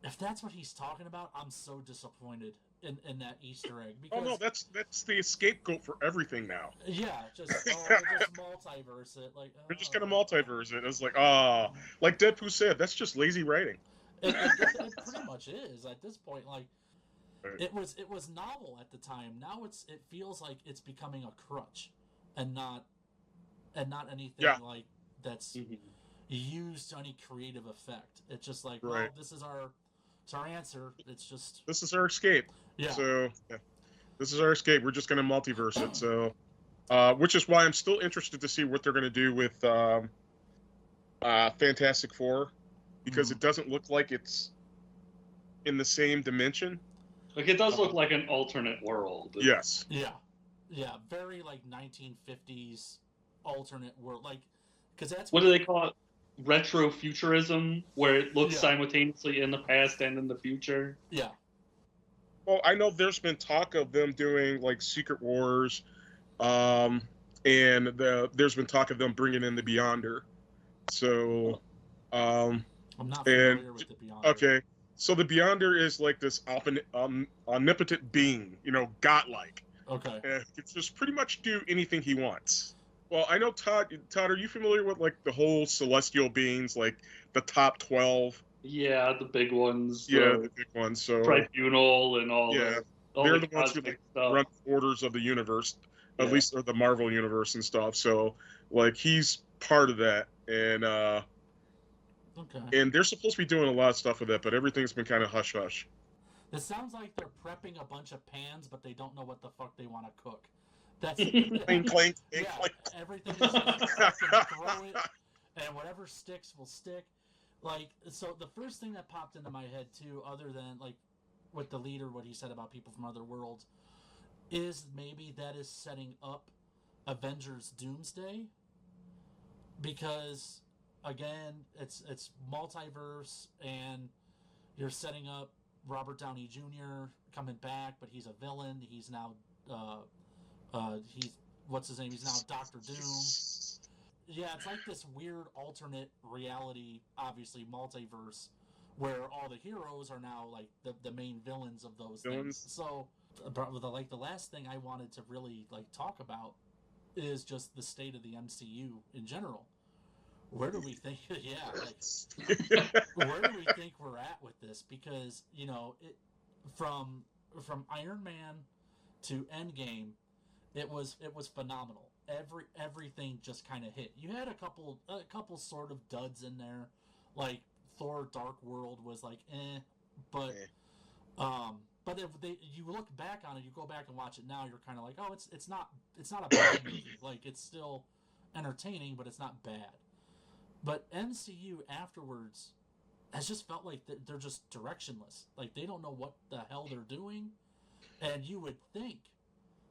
if that's what he's talking about, I'm so disappointed in that Easter egg. Because, Oh no, that's the scapegoat for everything now. Yeah, just multiverse it. Like, They're just gonna multiverse it. It's like, like Deadpool said, that's just lazy writing. It pretty much is at this point. Like, it was novel at the time. Now it feels like it's becoming a crutch, and not anything like that's used to any creative effect. It's just like, well, this is our answer. It's just this is our escape. Yeah. So this is our escape. We're just gonna multiverse it. So, which is why I'm still interested to see what they're gonna do with Fantastic Four, because it doesn't look like it's in the same dimension. Like, it does look like an alternate world. Yes. Yeah, very like 1950s alternate world, like, because that's what do they call it? Retrofuturism, where it looks simultaneously in the past and in the future. Yeah. Well, I know there's been talk of them doing like Secret Wars, and there's been talk of them bringing in the Beyonder. So, I'm not familiar with the Beyonder. Okay, so the Beyonder is like this omnipotent being, godlike. Okay. And he can just pretty much do anything he wants. Well, I know Todd, are you familiar with like the whole celestial beings, like the top 12? Yeah, the big ones. Yeah, the big ones. So Tribunal and all they're the ones who like run orders of the universe, at least of the Marvel universe and stuff. So like he's part of that, and and they're supposed to be doing a lot of stuff with that, but everything's been kind of hush hush. It sounds like they're prepping a bunch of pans, but they don't know what the fuck they want to cook. That's clink, clink, yeah, clink. Everything is just fucking throw it, and whatever sticks will stick. Like, so the first thing that popped into my head too, other than like with the leader, what he said about people from other worlds, is maybe that is setting up Avengers Doomsday, because again, it's multiverse, and you're setting up Robert Downey Jr. coming back, but he's a villain. He's now what's his name? He's now Doctor Doom. Yeah, it's like this weird alternate reality, obviously multiverse, where all the heroes are now like the main villains of those things. So, like the last thing I wanted to really like talk about is just the state of the MCU in general. Where do we think? Yeah, like, where do we think we're at with this? Because from Iron Man to Endgame, it was phenomenal. Everything just kind of hit. You had a couple sort of duds in there, like Thor: Dark World was like but But if you look back on it, you go back and watch it now, you're kind of like, oh, it's not a bad movie. Like, it's still entertaining, but it's not bad. But MCU afterwards has just felt like they're just directionless. Like, they don't know what the hell they're doing. And you would think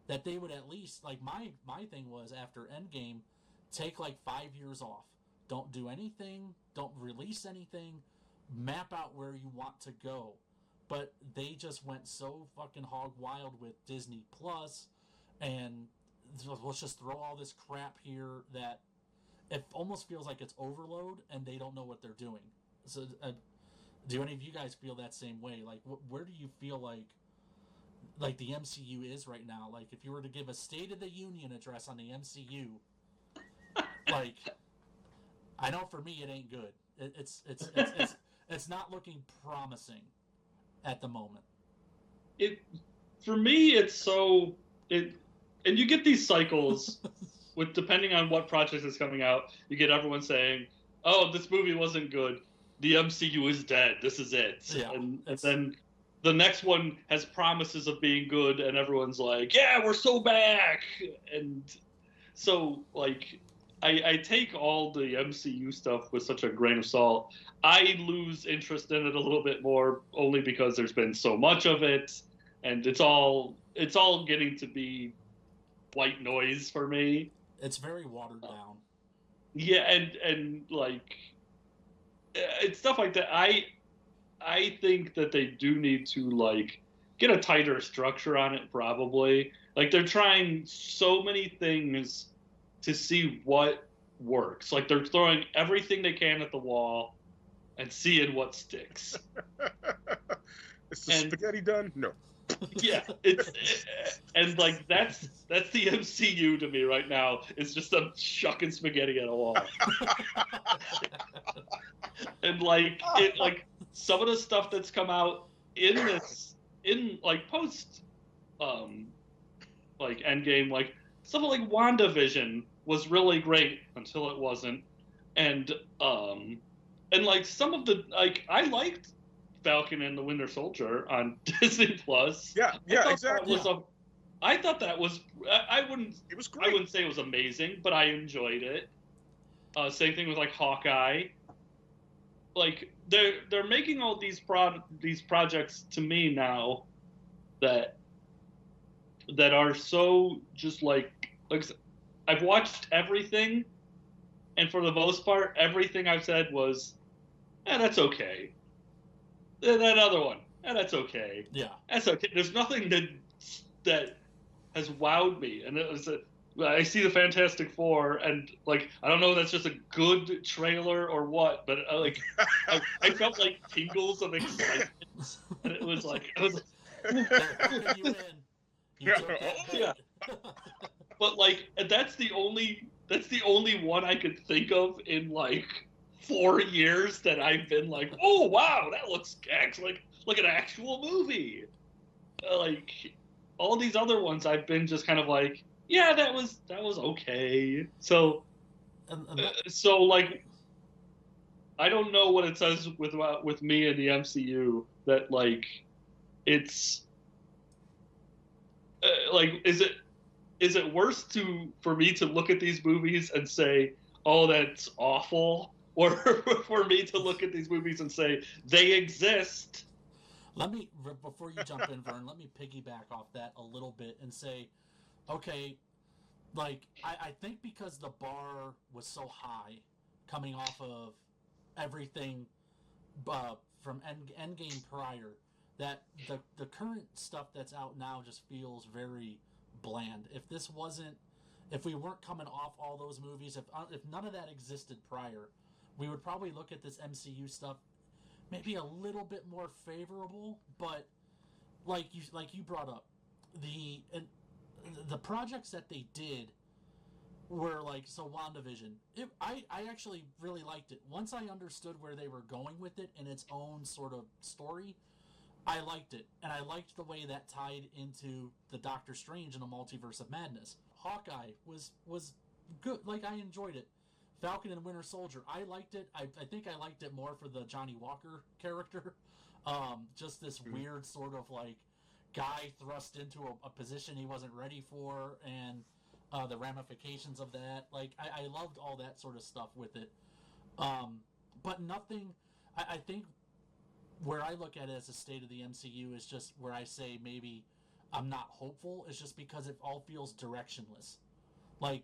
that they would at least, like, my thing was, after Endgame, take like 5 years off. Don't do anything. Don't release anything. Map out where you want to go. But they just went so fucking hog wild with Disney Plus, and let's just throw all this crap here that it almost feels like it's overload, and they don't know what they're doing. So, do any of you guys feel that same way? Like, where do you feel like the MCU is right now? Like, if you were to give a State of the Union address on the MCU, like, I know for me it ain't good. It's not looking promising at the moment. For me, it's so and you get these cycles with, depending on what project is coming out, you get everyone saying, "Oh, this movie wasn't good. The MCU is dead. This is it." Yeah, and then the next one has promises of being good, and everyone's like, "Yeah, we're so back." And so, like, I take all the MCU stuff with such a grain of salt. I lose interest in it a little bit more, only because there's been so much of it, and it's all getting to be white noise for me. It's very watered down. Yeah, and like, it's stuff like that. I think that they do need to, like, get a tighter structure on it, probably. Like, they're trying so many things to see what works. Like, they're throwing everything they can at the wall and seeing what sticks. Is the spaghetti done? No. Yeah, and like, that's the MCU to me right now. It's just them chucking spaghetti at a wall. And like, some of the stuff that's come out in like post like Endgame, like stuff like WandaVision was really great until it wasn't. And like, some of the, like, I liked Falcon and the Winter Soldier on Disney Plus. Yeah, exactly. I thought that was, it was great. I wouldn't say it was amazing, but I enjoyed it. Same thing with, like, Hawkeye. Like, they're making all these projects to me now that are so just like I've watched everything, and for the most part, everything I've said was, that's okay. That other one, that's okay. Yeah, that's okay. There's nothing that has wowed me, and it was I see the Fantastic Four, and like, I don't know if that's just a good trailer or what, but like, I felt like tingles of excitement, and it was like, yeah. But like, that's the only one I could think of in like 4 years that I've been like, oh wow, that looks like an actual movie. Like, all these other ones, I've been just kind of like, yeah, that was okay. So, so like, I don't know what it says with me and the MCU that, like, it's like, is it worse for me to look at these movies and say, oh, that's awful, or for me to look at these movies and say they exist? Let me, before you jump in, Vern, let me piggyback off that a little bit and say, okay, like, I think because the bar was so high coming off of everything from Endgame prior, that the current stuff that's out now just feels very bland. If we weren't coming off all those movies, if none of that existed prior, we would probably look at this MCU stuff maybe a little bit more favorable. But like you brought up, the projects that they did were like, so WandaVision, I actually really liked it. Once I understood where they were going with it in its own sort of story, I liked it, and I liked the way that tied into the Doctor Strange and the Multiverse of Madness. Hawkeye was good. Like, I enjoyed it. Falcon and Winter Soldier, I liked it. I think I liked it more for the Johnny Walker character. Just this weird sort of, like, guy thrust into a position he wasn't ready for, and the ramifications of that. Like, I loved all that sort of stuff with it. But nothing, I think where I look at it as a state of the MCU is just where I say maybe I'm not hopeful, is just because it all feels directionless. Like,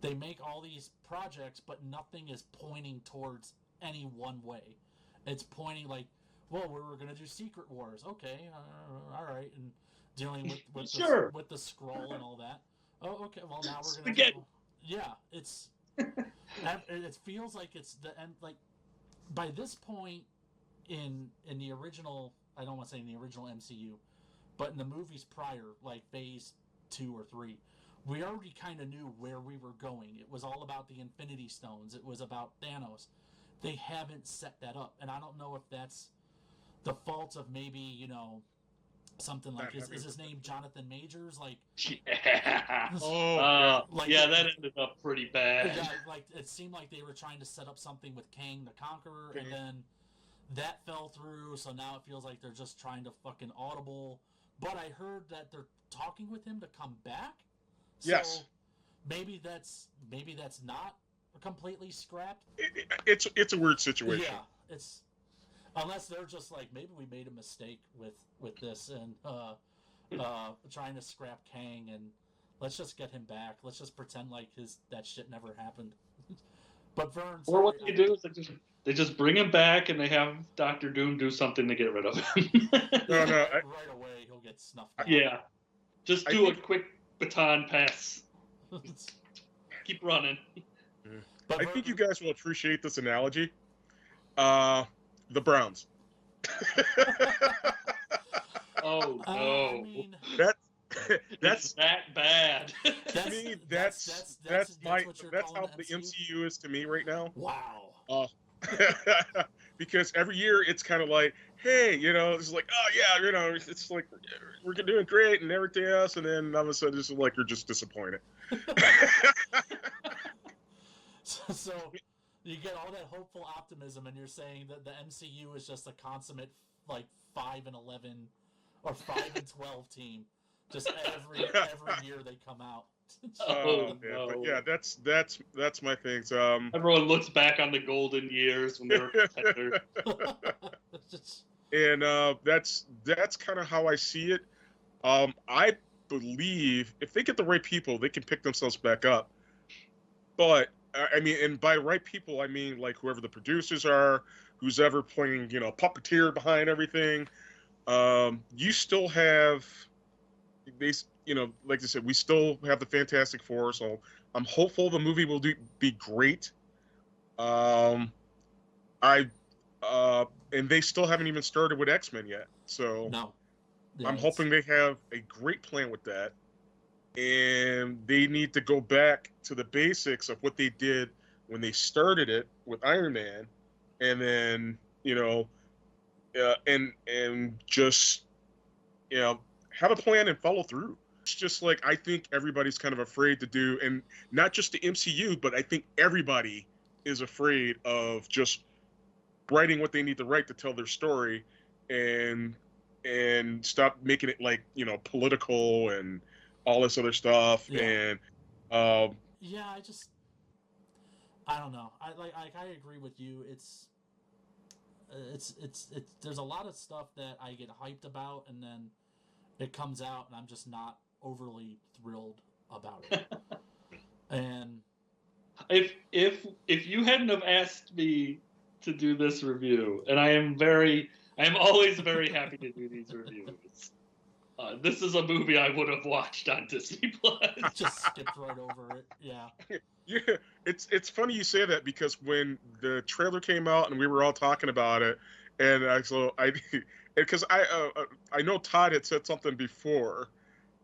they make all these projects, but nothing is pointing towards any one way. It's pointing like, well, we're going to do Secret Wars. Okay, all right. And dealing with Sure. with the scroll and all that. Oh, okay, well, now we're going to Spaghetti. Yeah, it's... it feels like it's the end. Like, by this point in the original, I don't want to say in the original MCU, but in the movies prior, like Phase 2 or 3, we already kind of knew where we were going. It was all about the Infinity Stones. It was about Thanos. They haven't set that up, and I don't know if that's the fault of maybe, you know, something like, is his name Jonathan Majors? Like, Yeah. like, yeah, that ended up pretty bad. yeah, like, it seemed like they were trying to set up something with Kang the Conqueror, and then that fell through, so now it feels like they're just trying to fucking audible. But I heard that they're talking with him to come back. So Yes. maybe that's not completely scrapped. It's a weird situation. Yeah, it's, unless they're just like, maybe we made a mistake with this and trying to scrap Kang, and let's just get him back. Let's just pretend like that shit never happened. But Vern, Or what they do is they just bring him back and they have Doctor Doom do something to get rid of him. No, right away he'll get snuffed out. Yeah. Just do a quick baton pass. Keep running. But I think you guys will appreciate this analogy. The Browns. Oh no. I mean, That's that bad. to me. That's how the MCU is to me right now. Wow. Because every year it's kind of like, hey, you know, it's like, oh yeah, you know, it's like we're doing great and everything else, and then all of a sudden it's like you're just disappointed. So you get all that hopeful optimism, and you're saying that the MCU is just a consummate like 5-11 or 5-12 team. Just every year they come out. Oh, man. no. But yeah, that's my thing. Everyone looks back on the golden years when they were contenders. And that's kind of how I see it. I believe if they get the right people, they can pick themselves back up. But I mean, and by right people, I mean like whoever the producers are, who's ever playing, you know, puppeteer behind everything. You still have you know, like I said, we still have the Fantastic Four, so I'm hopeful the movie will be great. And they still haven't even started with X-Men yet, so No. Yeah, I'm hoping they have a great plan with that, and they need to go back to the basics of what they did when they started it with Iron Man, and then, you know, and just, you know, have a plan and follow through. It's just like, I think everybody's kind of afraid to do, and not just the MCU, but I think everybody is afraid of just writing what they need to write to tell their story, and stop making it like, you know, political and all this other stuff. Yeah. And yeah, I don't know. I agree with you. It's there's a lot of stuff that I get hyped about, and then it comes out and I'm just not overly thrilled about it. And If you hadn't have asked me to do this review, and I am always very happy to do these reviews. This is a movie I would have watched on Disney Plus. Just skipped right over it. Yeah. yeah, it's funny you say that, because when the trailer came out and we were all talking about it, and because I know Todd had said something before,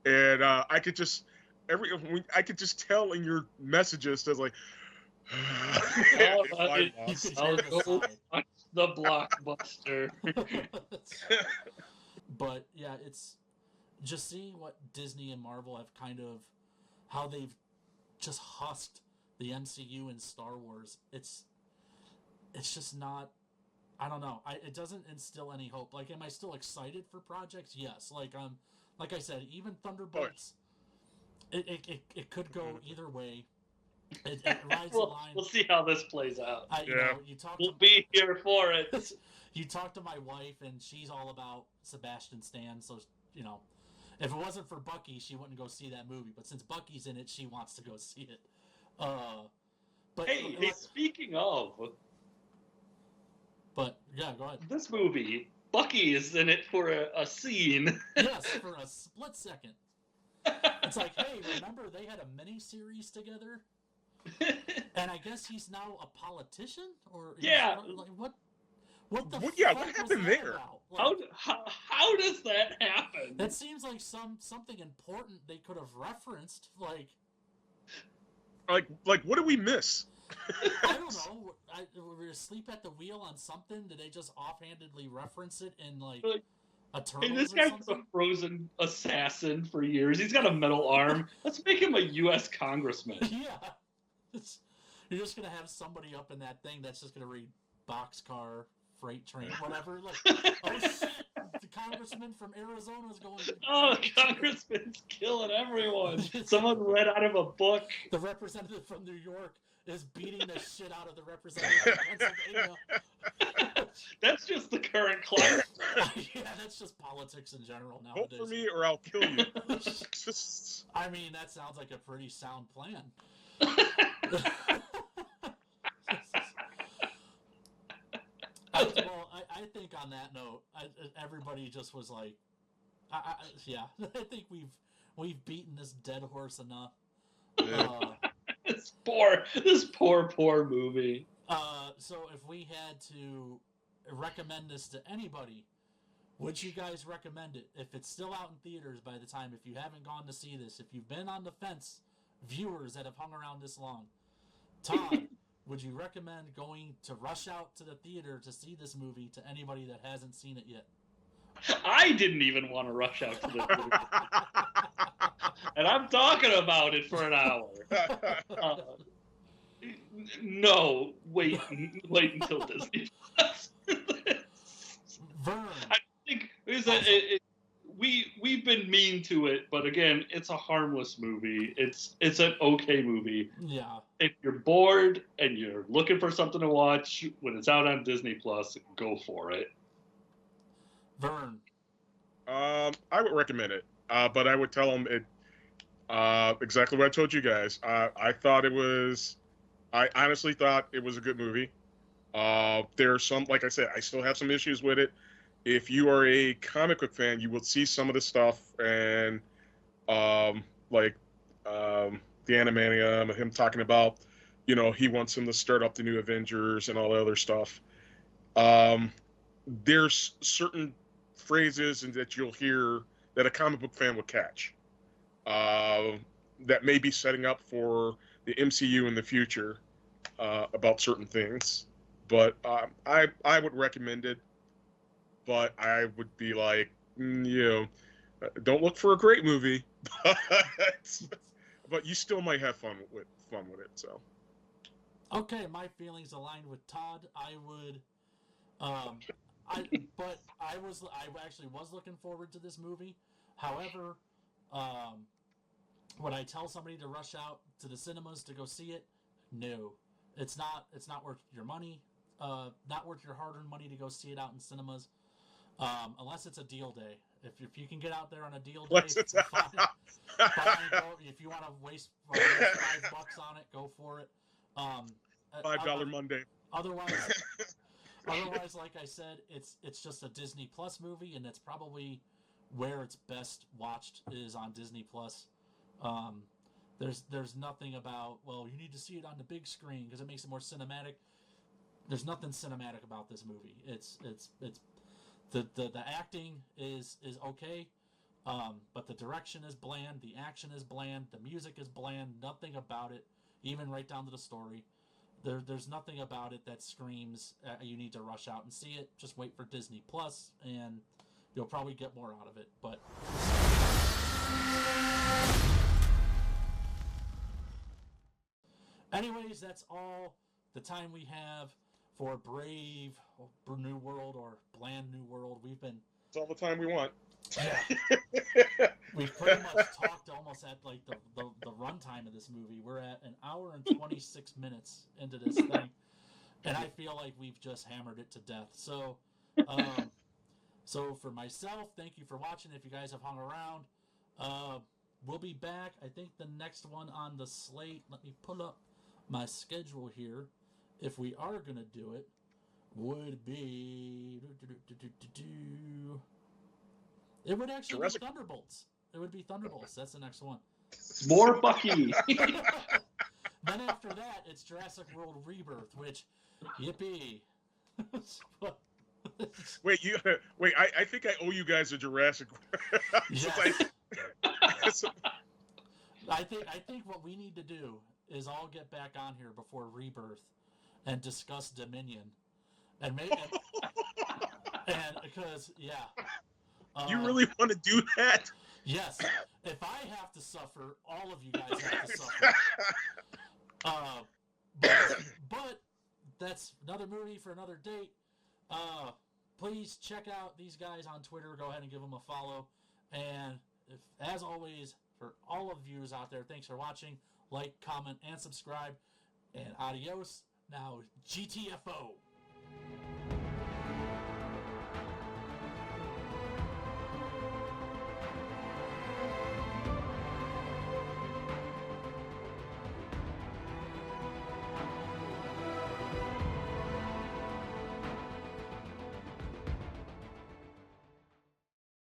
and I could just tell in your messages that like, I'll go watch the blockbuster. But yeah, it's just seeing what Disney and Marvel have kind of, how they've just husked the MCU and Star Wars. It's just not, I don't know. It doesn't instill any hope. Like, am I still excited for projects? Yes. Like, like I said, even Thunderbolts, it could go either way. It rides the line. We'll see how this plays out. We'll be here for it. You talk to my wife, and she's all about Sebastian Stan. So if it wasn't for Bucky, she wouldn't go see that movie. But since Bucky's in it, she wants to go see it. But hey, speaking of. But yeah, go ahead. This movie, Bucky is in it for a scene. Yes, for a split second. It's like, hey, remember they had a mini-series together? And I guess he's now a politician? Or yeah. Like, what the fuck what happened there? About? Like, how does that happen? That seems like something important they could have referenced. Like what did we miss? I don't know. Were we asleep at the wheel on something? Did they just offhandedly reference it in like a Turtles Hey, this or guy's something? a frozen assassin for years. He's got a metal arm. Let's make him a U.S. congressman. Yeah. You're just going to have somebody up in that thing that's just going to read boxcar, freight train, whatever. Like, oh shit, the congressman from Arizona is going to... Oh, the congressman's killing everyone. Someone read out of a book. The representative from New York is beating the shit out of the representative from Pennsylvania. That's just the current climate. Yeah, that's just politics in general nowadays. Vote for me or I'll kill you. I mean, that sounds like a pretty sound plan. I think on that note, everybody just was like, yeah, I think we've beaten this dead horse enough. This poor movie. So if we had to recommend this to anybody, would you guys recommend it? If it's still out in theaters by the time, if you haven't gone to see this, if you've been on the fence, viewers that have hung around this long, Todd, would you recommend going to rush out to the theater to see this movie to anybody that hasn't seen it yet? I didn't even want to rush out to this movie. And I'm talking about it for an hour. No, wait until Disney. Vern. I think we've been mean to it, but again, it's a harmless movie. It's an okay movie. Yeah. If you're bored and you're looking for something to watch when it's out on Disney Plus, go for it. Vern. I would recommend it, but I would tell them it exactly what I told you guys. I honestly thought it was a good movie. There's some, like I said, I still have some issues with it. If you are a comic book fan, you will see some of the stuff and the Animanium, him talking about, he wants him to start up the new Avengers and all the other stuff. There's certain phrases that you'll hear that a comic book fan would catch that may be setting up for the MCU in the future about certain things. But I would recommend it. But I would be like, don't look for a great movie, but you still might have fun with it. So, okay, my feelings aligned with Todd. I would, I actually was looking forward to this movie. However, would I tell somebody to rush out to the cinemas to go see it? No, it's not worth your money. Not worth your hard-earned money to go see it out in cinemas. Unless it's a deal day. If you can get out there on a deal day, fine, if you want to waste $5 on it, go for it. $5 Monday. Otherwise, like I said, it's just a Disney Plus movie, and that's probably where it's best watched is on Disney Plus. There's nothing about, well, you need to see it on the big screen because it makes it more cinematic. There's nothing cinematic about this movie. It's the acting is okay, but the direction is bland, the action is bland, the music is bland. Nothing about it, even right down to the story. There's nothing about it that screams you need to rush out and see it. Just wait for Disney Plus, and you'll probably get more out of it. But anyways, that's all the time we have for Brave New World or Bland New World. We've been It's all the time we want. Yeah. We've pretty much talked almost at like the runtime of this movie. We're at an hour and 26 minutes into this thing, and I feel like we've just hammered it to death. So, so for myself, thank you for watching. If you guys have hung around, we'll be back. I think the next one on the slate. Let me pull up my schedule here. If we are gonna do it, would be. It would actually be Thunderbolts. It would be Thunderbolts. That's the next one. More Bucky. Then after that, it's Jurassic World Rebirth, which, yippee. Wait, I think I owe you guys a Jurassic. Yes. I think what we need to do is all get back on here before Rebirth and discuss Dominion, and maybe and because you really want to do that? Yes. If I have to suffer, all of you guys have to suffer. But that's another movie for another date. Please check out these guys on Twitter. Go ahead and give them a follow. And as always, for all of you out there, thanks for watching. Like, comment, and subscribe. And adios. Now, GTFO.